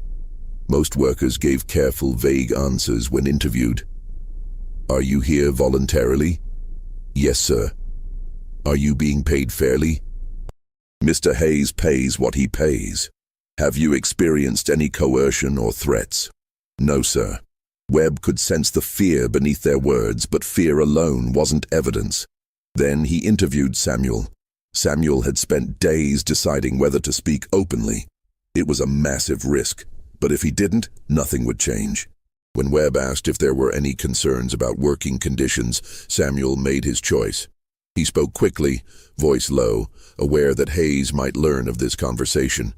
Most workers gave careful, vague answers when interviewed. "Are you here voluntarily?" "Yes, sir." "Are you being paid fairly?" "Mr. Hayes pays what he pays." "Have you experienced any coercion or threats?" "No, sir." Webb could sense the fear beneath their words, but fear alone wasn't evidence. Then he interviewed Samuel. Samuel had spent days deciding whether to speak openly. It was a massive risk, but if he didn't, nothing would change. When Webb asked if there were any concerns about working conditions, Samuel made his choice. He spoke quickly, voice low, aware that Hayes might learn of this conversation.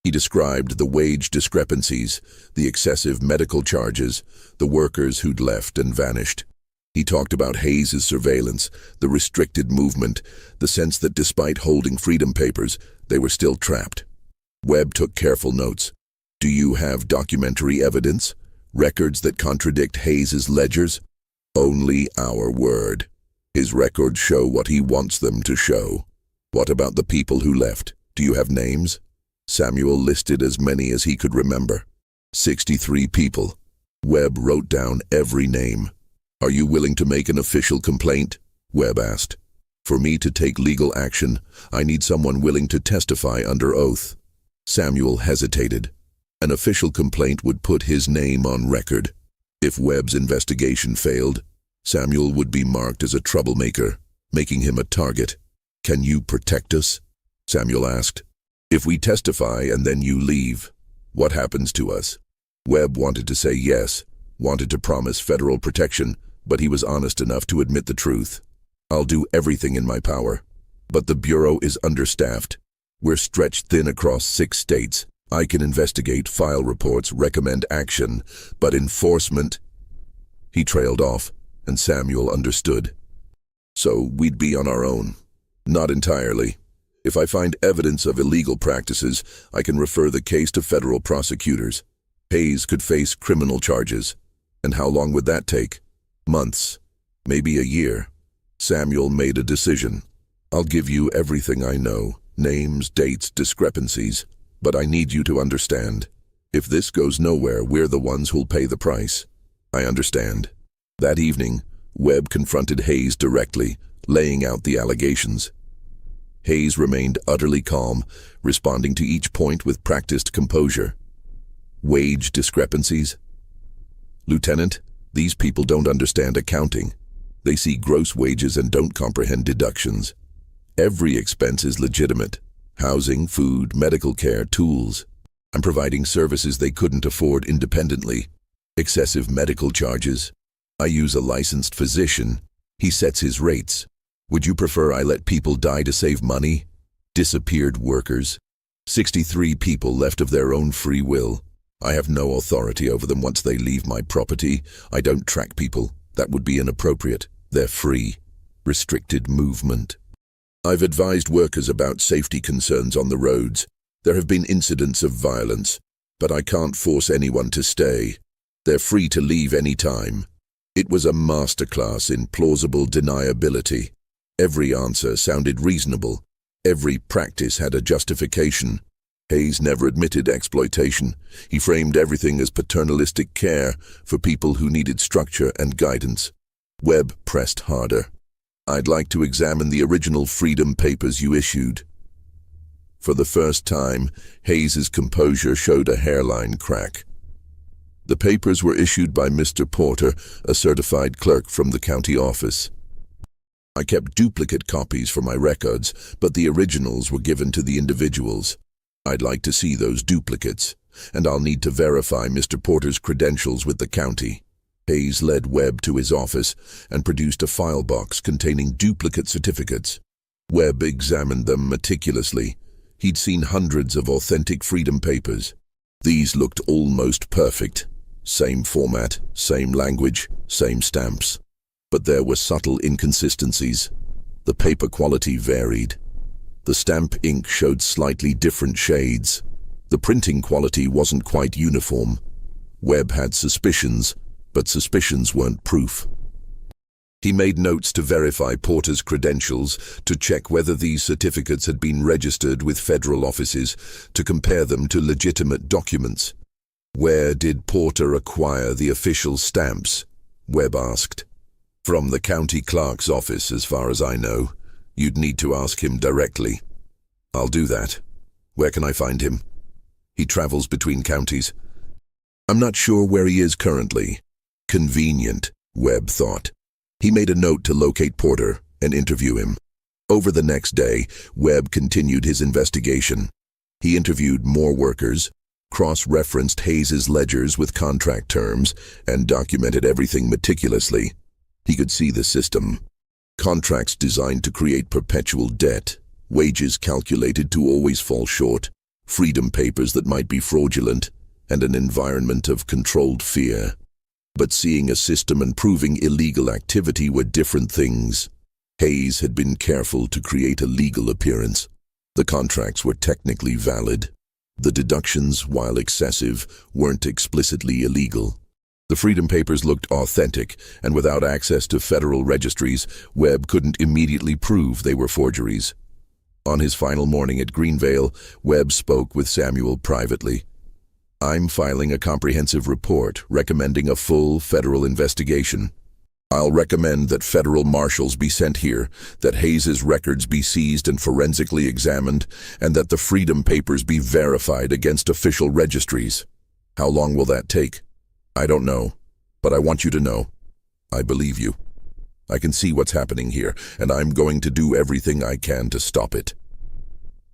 He described the wage discrepancies, the excessive medical charges, the workers who'd left and vanished. He talked about Hayes's surveillance, the restricted movement, the sense that despite holding freedom papers, they were still trapped. Webb took careful notes. "Do you have documentary evidence? Records that contradict Hayes's ledgers?" "Only our word. His records show what he wants them to show." "What about the people who left? Do you have names?" Samuel listed as many as he could remember. 63 people. Webb wrote down every name. "Are you willing to make an official complaint?" Webb asked. "For me to take legal action, I need someone willing to testify under oath." Samuel hesitated. An official complaint would put his name on record. If Webb's investigation failed, Samuel would be marked as a troublemaker, making him a target. "Can you protect us?" Samuel asked. "If we testify and then you leave, what happens to us?" Webb wanted to say yes, wanted to promise federal protection, but he was honest enough to admit the truth. "I'll do everything in my power. But the Bureau is understaffed. We're stretched thin across 6 states. I can investigate, file reports, recommend action, but enforcement—" He trailed off, and Samuel understood. "So we'd be on our own." "Not entirely. If I find evidence of illegal practices, I can refer the case to federal prosecutors. Hayes could face criminal charges. And how long would that take? Months, maybe a year." Samuel made a decision. "I'll give you everything I know, names, dates, discrepancies, but I need you to understand. If this goes nowhere, we're the ones who'll pay the price." "I understand." That evening, Webb confronted Hayes directly, laying out the allegations. Hayes remained utterly calm, responding to each point with practiced composure. "Wage discrepancies? Lieutenant, these people don't understand accounting. They see gross wages and don't comprehend deductions. Every expense is legitimate. Housing, food, medical care, tools. I'm providing services they couldn't afford independently. Excessive medical charges. I use a licensed physician. He sets his rates. Would you prefer I let people die to save money? Disappeared workers. 63 people left of their own free will. I have no authority over them once they leave my property. I don't track people. That would be inappropriate. They're free. Restricted movement. I've advised workers about safety concerns on the roads. There have been incidents of violence, but I can't force anyone to stay. They're free to leave any time. It was a masterclass in plausible deniability. Every answer sounded reasonable. Every practice had a justification. Hayes never admitted exploitation. He framed everything as paternalistic care for people who needed structure and guidance. Webb pressed harder. I'd like to examine the original freedom papers you issued. For the first time, Hayes's composure showed a hairline crack. The papers were issued by Mr. Porter, a certified clerk from the county office. I kept duplicate copies for my records, but the originals were given to the individuals. I'd like to see those duplicates, and I'll need to verify Mr. Porter's credentials with the county. Hayes led Webb to his office and produced a file box containing duplicate certificates. Webb examined them meticulously. He'd seen hundreds of authentic freedom papers. These looked almost perfect. Same format, same language, same stamps. But there were subtle inconsistencies. The paper quality varied. The stamp ink showed slightly different shades. The printing quality wasn't quite uniform. Webb had suspicions, but suspicions weren't proof. He made notes to verify Porter's credentials, to check whether these certificates had been registered with federal offices, to compare them to legitimate documents. Where did Porter acquire the official stamps? Webb asked. From the county clerk's office, as far as I know. You'd need to ask him directly. I'll do that. Where can I find him? He travels between counties. I'm not sure where he is currently. Convenient, Webb thought. He made a note to locate Porter and interview him. Over the next day, Webb continued his investigation. He interviewed more workers, cross-referenced Hayes's ledgers with contract terms, and documented everything meticulously. He could see the system. Contracts designed to create perpetual debt, wages calculated to always fall short, freedom papers that might be fraudulent, and an environment of controlled fear. But seeing a system and proving illegal activity were different things. Hayes had been careful to create a legal appearance. The contracts were technically valid. The deductions, while excessive, weren't explicitly illegal. The freedom papers looked authentic, and without access to federal registries, Webb couldn't immediately prove they were forgeries. On his final morning at Greenvale, Webb spoke with Samuel privately. I'm filing a comprehensive report recommending a full federal investigation. I'll recommend that federal marshals be sent here, that Hayes's records be seized and forensically examined, and that the freedom papers be verified against official registries. How long will that take? I don't know, but I want you to know. I believe you. I can see what's happening here, and I'm going to do everything I can to stop it.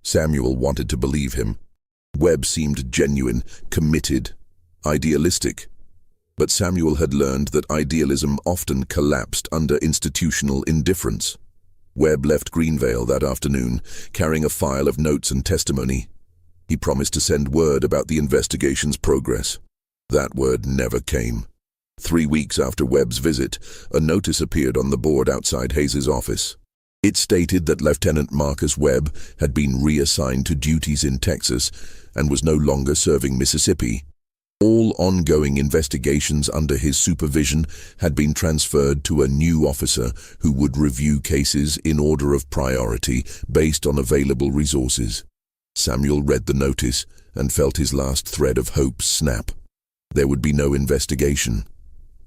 Samuel wanted to believe him. Webb seemed genuine, committed, idealistic. But Samuel had learned that idealism often collapsed under institutional indifference. Webb left Greenvale that afternoon, carrying a file of notes and testimony. He promised to send word about the investigation's progress. That word never came. 3 weeks after Webb's visit, a notice appeared on the board outside Hayes's office. It stated that Lieutenant Marcus Webb had been reassigned to duties in Texas and was no longer serving Mississippi. All ongoing investigations under his supervision had been transferred to a new officer who would review cases in order of priority based on available resources. Samuel read the notice and felt his last thread of hope snap. There would be no investigation,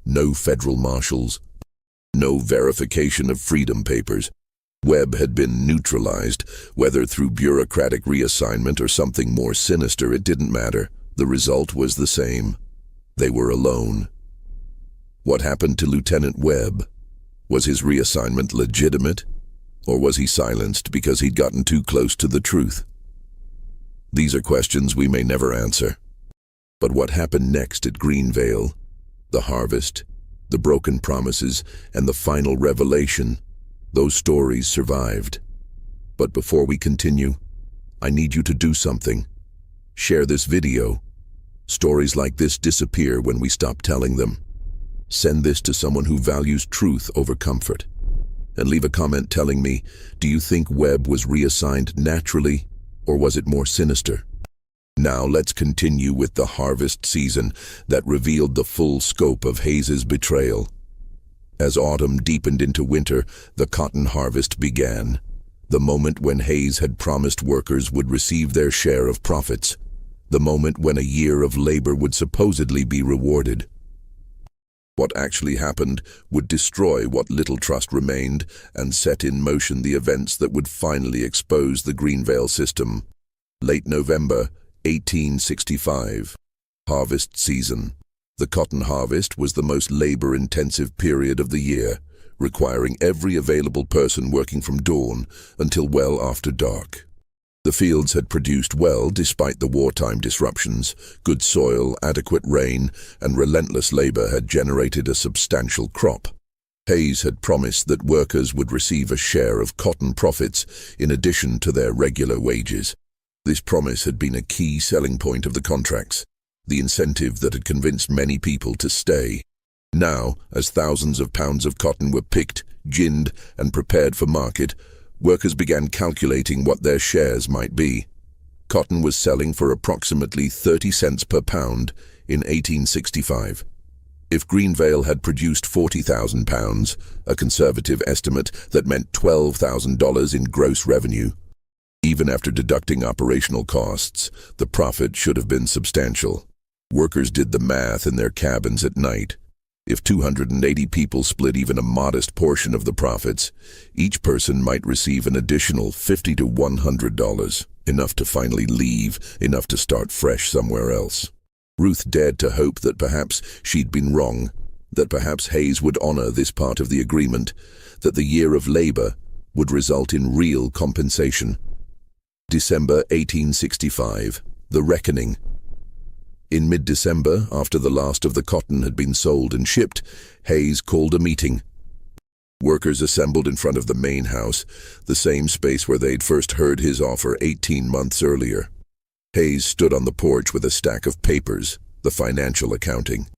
no federal marshals, no verification of freedom papers. Webb had been neutralized, whether through bureaucratic reassignment or something more sinister, it didn't matter. The result was the same. They were alone. What happened to Lieutenant Webb? Was his reassignment legitimate? Or was he silenced because he'd gotten too close to the truth? These are questions we may never answer. But what happened next at Greenvale The harvest, the broken promises, and the final revelation, those stories survived. But before we continue, I need you to do something. Share this video. Stories like this disappear when we stop telling them. Send this to someone who values truth over comfort. And leave a comment telling me, do you think Webb was reassigned naturally, or was it more sinister? Now let's continue with the harvest season that revealed the full scope of Hayes's betrayal. As autumn deepened into winter, the cotton harvest began, the moment when Hayes had promised workers would receive their share of profits, the moment when a year of labor would supposedly be rewarded. What actually happened would destroy what little trust remained and set in motion the events that would finally expose the Greenvale system. Late November, 1865. Harvest season. The cotton harvest was the most labor-intensive period of the year, requiring every available person working from dawn until well after dark. The fields had produced well despite the wartime disruptions. Good soil, adequate rain, and relentless labor had generated a substantial crop. Hayes had promised that workers would receive a share of cotton profits in addition to their regular wages. This promise had been a key selling point of the contracts, the incentive that had convinced many people to stay. Now, as thousands of pounds of cotton were picked, ginned, and prepared for market, workers began calculating what their shares might be. Cotton was selling for approximately 30 cents per pound in 1865. If Greenvale had produced 40,000 pounds, a conservative estimate that meant $12,000 in gross revenue. Even after deducting operational costs, the profit should have been substantial. Workers did the math in their cabins at night. If 280 people split even a modest portion of the profits, each person might receive an additional $50 to $100, enough to finally leave, enough to start fresh somewhere else. Ruth dared to hope that perhaps she'd been wrong, that perhaps Hayes would honor this part of the agreement, that the year of labor would result in real compensation. December 1865, the reckoning. In mid-December, after the last of the cotton had been sold and shipped, Hayes called a meeting. Workers assembled in front of the main house, the same space where they'd first heard his offer 18 months earlier. Hayes stood on the porch with a stack of papers, the financial accounting.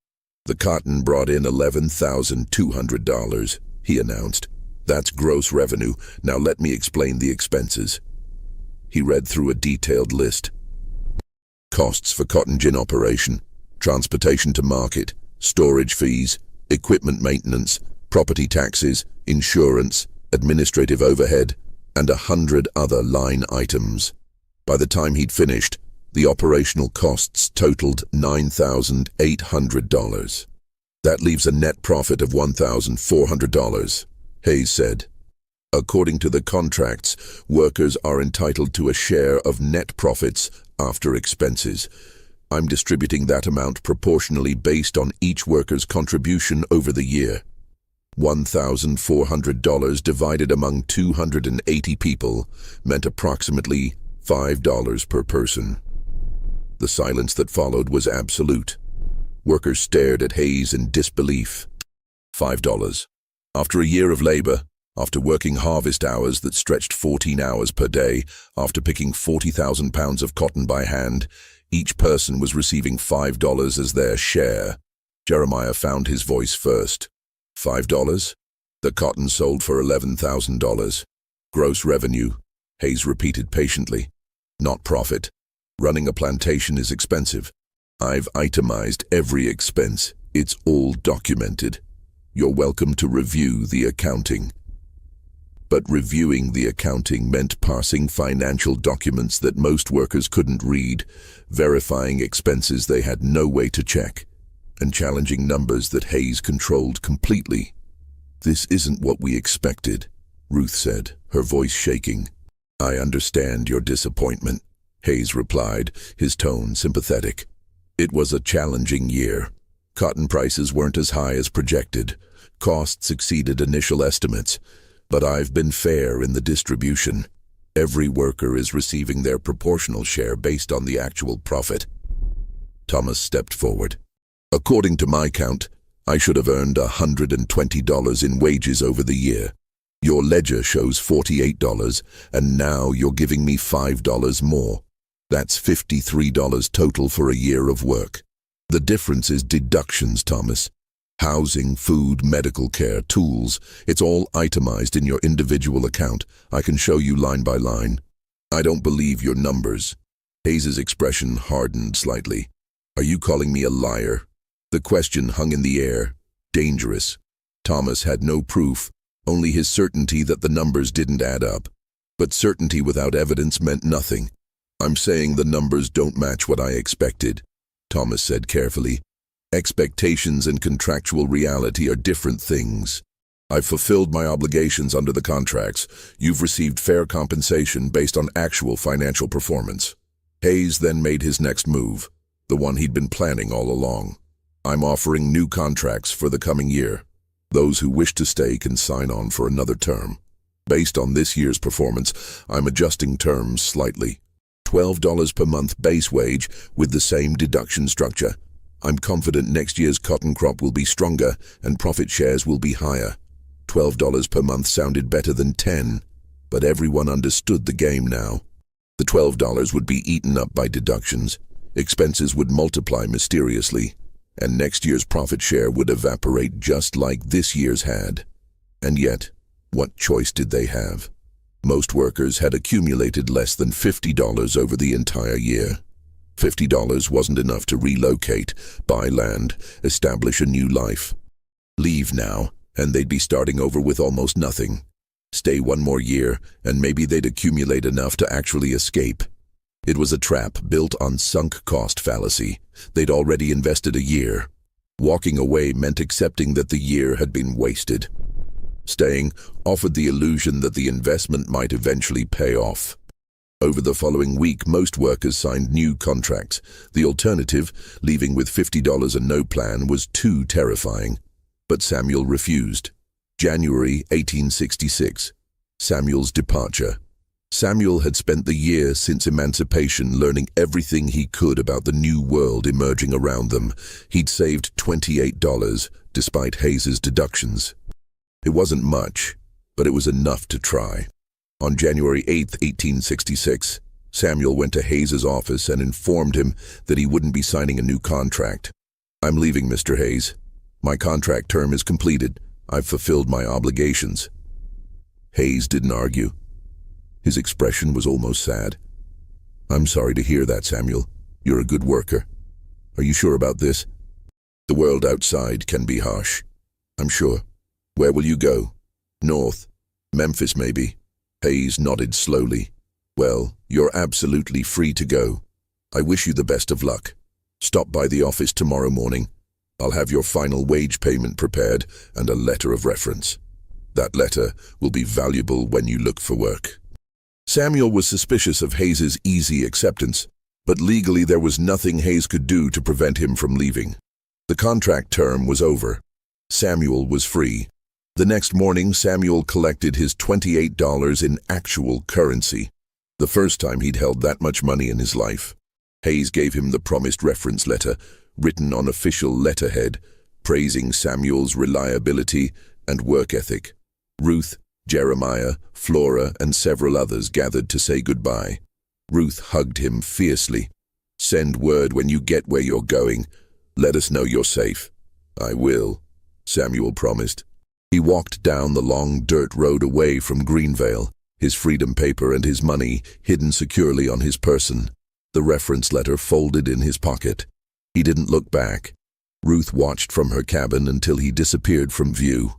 The cotton brought in $11,200, he announced. That's gross revenue. Now let me explain the expenses. He read through a detailed list. Costs for cotton gin operation, transportation to market, storage fees, equipment maintenance, property taxes, insurance, administrative overhead, and 100 other line items. By the time he'd finished, the operational costs totaled $9,800. That leaves a net profit of $1,400, Hayes said. According to the contracts, workers are entitled to a share of net profits after expenses. I'm distributing that amount proportionally based on each worker's contribution over the year. $1,400 divided among 280 people meant approximately $5 per person. The silence that followed was absolute. Workers stared at Hayes in disbelief. $5. After a year of labor, after working harvest hours that stretched 14 hours per day, after picking 40,000 pounds of cotton by hand, each person was receiving $5 as their share. Jeremiah found his voice first. $5? The cotton sold for $11,000. Gross revenue, Hayes repeated patiently. Not profit. Running a plantation is expensive. I've itemized every expense. It's all documented. You're welcome to review the accounting. But reviewing the accounting meant parsing financial documents that most workers couldn't read, verifying expenses they had no way to check, and challenging numbers that Hayes controlled completely. This isn't what we expected, Ruth said, her voice shaking. I understand your disappointment, Hayes replied, his tone sympathetic. It was a challenging year. Cotton prices weren't as high as projected. Costs exceeded initial estimates. But I've been fair in the distribution. Every worker is receiving their proportional share based on the actual profit. Thomas stepped forward. According to my count, I should have earned $120 in wages over the year. Your ledger shows $48, and now you're giving me $5 more. That's $53 total for a year of work. The difference is deductions, Thomas. Housing, food, medical care, tools, it's all itemized in your individual account. I can show you line by line. I don't believe your numbers. Hayes's expression hardened slightly. Are you calling me a liar? The question hung in the air. Dangerous. Thomas had no proof, only his certainty that the numbers didn't add up. But certainty without evidence meant nothing. I'm saying the numbers don't match what I expected, Thomas said carefully. Expectations and contractual reality are different things. I've fulfilled my obligations under the contracts. You've received fair compensation based on actual financial performance. Hayes then made his next move, the one he'd been planning all along. I'm offering new contracts for the coming year. Those who wish to stay can sign on for another term. Based on this year's performance, I'm adjusting terms slightly. $12 per month base wage with the same deduction structure. I'm confident next year's cotton crop will be stronger and profit shares will be higher. $12 per month sounded better than $10, but everyone understood the game now. The $12 would be eaten up by deductions, expenses would multiply mysteriously, and next year's profit share would evaporate just like this year's had. And yet, what choice did they have? Most workers had accumulated less than $50 over the entire year. $50 wasn't enough to relocate, buy land, establish a new life. Leave now, and they'd be starting over with almost nothing. Stay one more year, and maybe they'd accumulate enough to actually escape. It was a trap built on sunk cost fallacy. They'd already invested a year. Walking away meant accepting that the year had been wasted. Staying offered the illusion that the investment might eventually pay off. Over the following week, most workers signed new contracts. The alternative, leaving with $50 and no plan, was too terrifying. But Samuel refused. January 1866. Samuel's departure. Samuel had spent the year since emancipation learning everything he could about the new world emerging around them. He'd saved $28, despite Hayes's deductions. It wasn't much, but it was enough to try. On January 8, 1866, Samuel went to Hayes's office and informed him that he wouldn't be signing a new contract. I'm leaving, Mr. Hayes. My contract term is completed. I've fulfilled my obligations. Hayes didn't argue. His expression was almost sad. I'm sorry to hear that, Samuel. You're a good worker. Are you sure about this? The world outside can be harsh. I'm sure. Where will you go? North. Memphis, maybe. Hayes nodded slowly. Well, you're absolutely free to go. I wish you the best of luck. Stop by the office tomorrow morning. I'll have your final wage payment prepared and a letter of reference. That letter will be valuable when you look for work. Samuel was suspicious of Hayes's easy acceptance, but legally there was nothing Hayes could do to prevent him from leaving. The contract term was over. Samuel was free. The next morning, Samuel collected his $28 in actual currency, the first time he'd held that much money in his life. Hayes gave him the promised reference letter, written on official letterhead, praising Samuel's reliability and work ethic. Ruth, Jeremiah, Flora, and several others gathered to say goodbye. Ruth hugged him fiercely. Send word when you get where you're going. Let us know you're safe. I will, Samuel promised. He walked down the long dirt road away from Greenvale, his freedom paper and his money hidden securely on his person, the reference letter folded in his pocket. He didn't look back. Ruth watched from her cabin until he disappeared from view.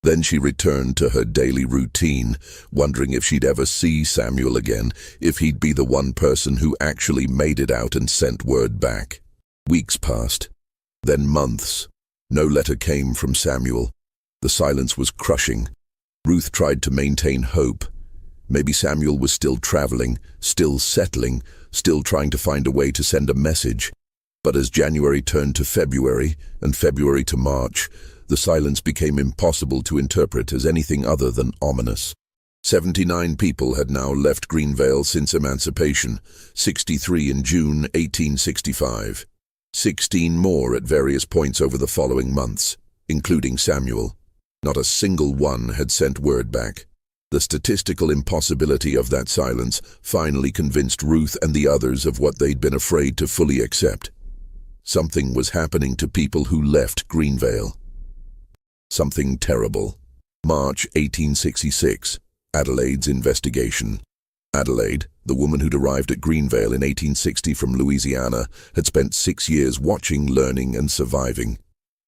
Then she returned to her daily routine, wondering if she'd ever see Samuel again, if he'd be the one person who actually made it out and sent word back. Weeks passed, then months. No letter came from Samuel. The silence was crushing. Ruth tried to maintain hope. Maybe Samuel was still traveling, still settling, still trying to find a way to send a message. But as January turned to February, and February to March, the silence became impossible to interpret as anything other than ominous. 79 people had now left Greenvale since emancipation, 63 in June 1865. 16 more at various points over the following months. including Samuel. Not a single one had sent word back. The statistical impossibility of that silence finally convinced Ruth and the others of what they'd been afraid to fully accept. Something was happening to people who left Greenvale. Something terrible. March 1866. Adelaide's investigation. Adelaide, the woman who'd arrived at Greenvale in 1860 from Louisiana, had spent 6 years watching, learning, and surviving.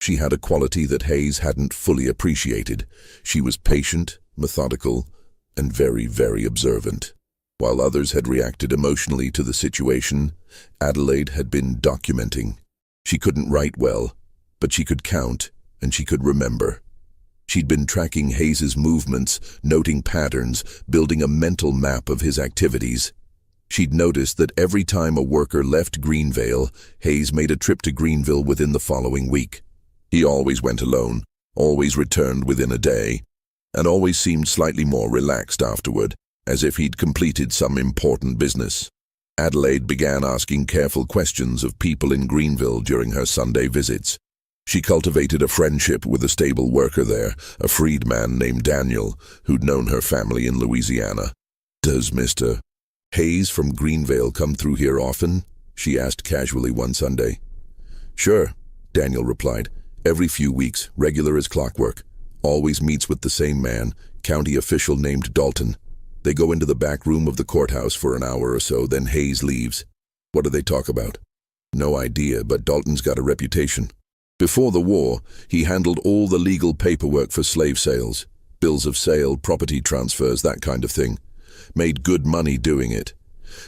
She had a quality that Hayes hadn't fully appreciated. She was patient, methodical, and very, very observant. While others had reacted emotionally to the situation, Adelaide had been documenting. She couldn't write well, but she could count, and she could remember. She'd been tracking Hayes's movements, noting patterns, building a mental map of his activities. She'd noticed that every time a worker left Greenvale, Hayes made a trip to Greenville within the following week. He always went alone, always returned within a day, and always seemed slightly more relaxed afterward, as if he'd completed some important business. Adelaide began asking careful questions of people in Greenville during her Sunday visits. She cultivated a friendship with a stable worker there, a freedman named Daniel, who'd known her family in Louisiana. "Does Mr. Hayes from Greenvale come through here often?" she asked casually one Sunday. "Sure," Daniel replied. "Every few weeks, regular as clockwork. Always meets with the same man, county official named Dalton. They go into the back room of the courthouse for an hour or so, then Hayes leaves." "What do they talk about?" "No idea, but Dalton's got a reputation. Before the war, he handled all the legal paperwork for slave sales, bills of sale, property transfers, that kind of thing. Made good money doing it.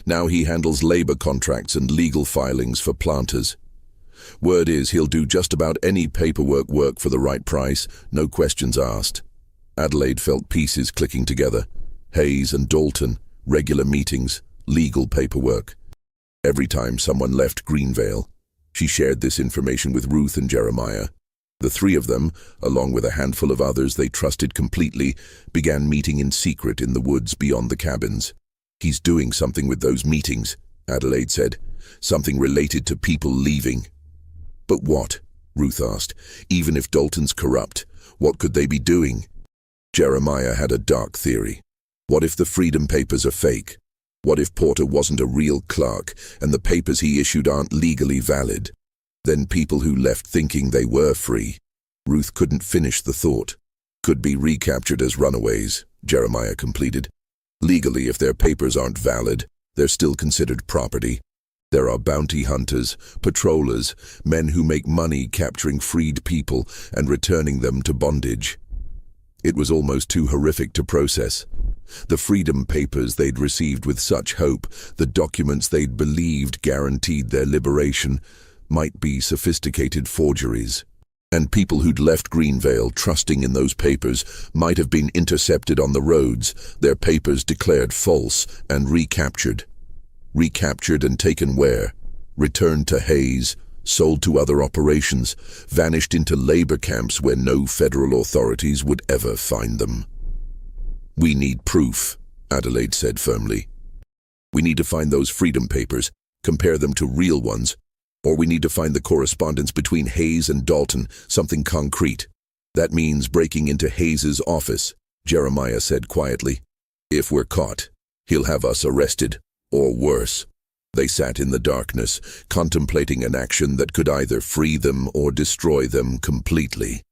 Now he handles labor contracts and legal filings for planters. Word is he'll do just about any paperwork work for the right price, no questions asked." Adelaide felt pieces clicking together. Hayes and Dalton, regular meetings, legal paperwork. Every time someone left Greenvale, she shared this information with Ruth and Jeremiah. The three of them, along with a handful of others they trusted completely, began meeting in secret in the woods beyond the cabins. "He's doing something with those meetings," Adelaide said. "Something related to people leaving." "But what?" Ruth asked. "Even if Dalton's corrupt, what could they be doing?" Jeremiah had a dark theory. What if the Freedom Papers are fake? What if Porter wasn't a real clerk, and the papers he issued aren't legally valid? Then people who left thinking they were free. Ruth couldn't finish the thought. "Could be recaptured as runaways," Jeremiah completed. "Legally, if their papers aren't valid, they're still considered property. There are bounty hunters, patrollers, men who make money capturing freed people and returning them to bondage." It was almost too horrific to process. The Freedom Papers they'd received with such hope, the documents they'd believed guaranteed their liberation, might be sophisticated forgeries. And people who'd left Greenvale trusting in those papers might have been intercepted on the roads, their papers declared false and recaptured. Recaptured and taken where? Returned to Hayes, sold to other operations, vanished into labor camps where no federal authorities would ever find them. "We need proof," Adelaide said firmly. "We need to find those Freedom Papers, compare them to real ones, or we need to find the correspondence between Hayes and Dalton, something concrete. That means breaking into Hayes's office," Jeremiah said quietly. "If we're caught, he'll have us arrested. Or worse." They sat in the darkness, contemplating an action that could either free them or destroy them completely.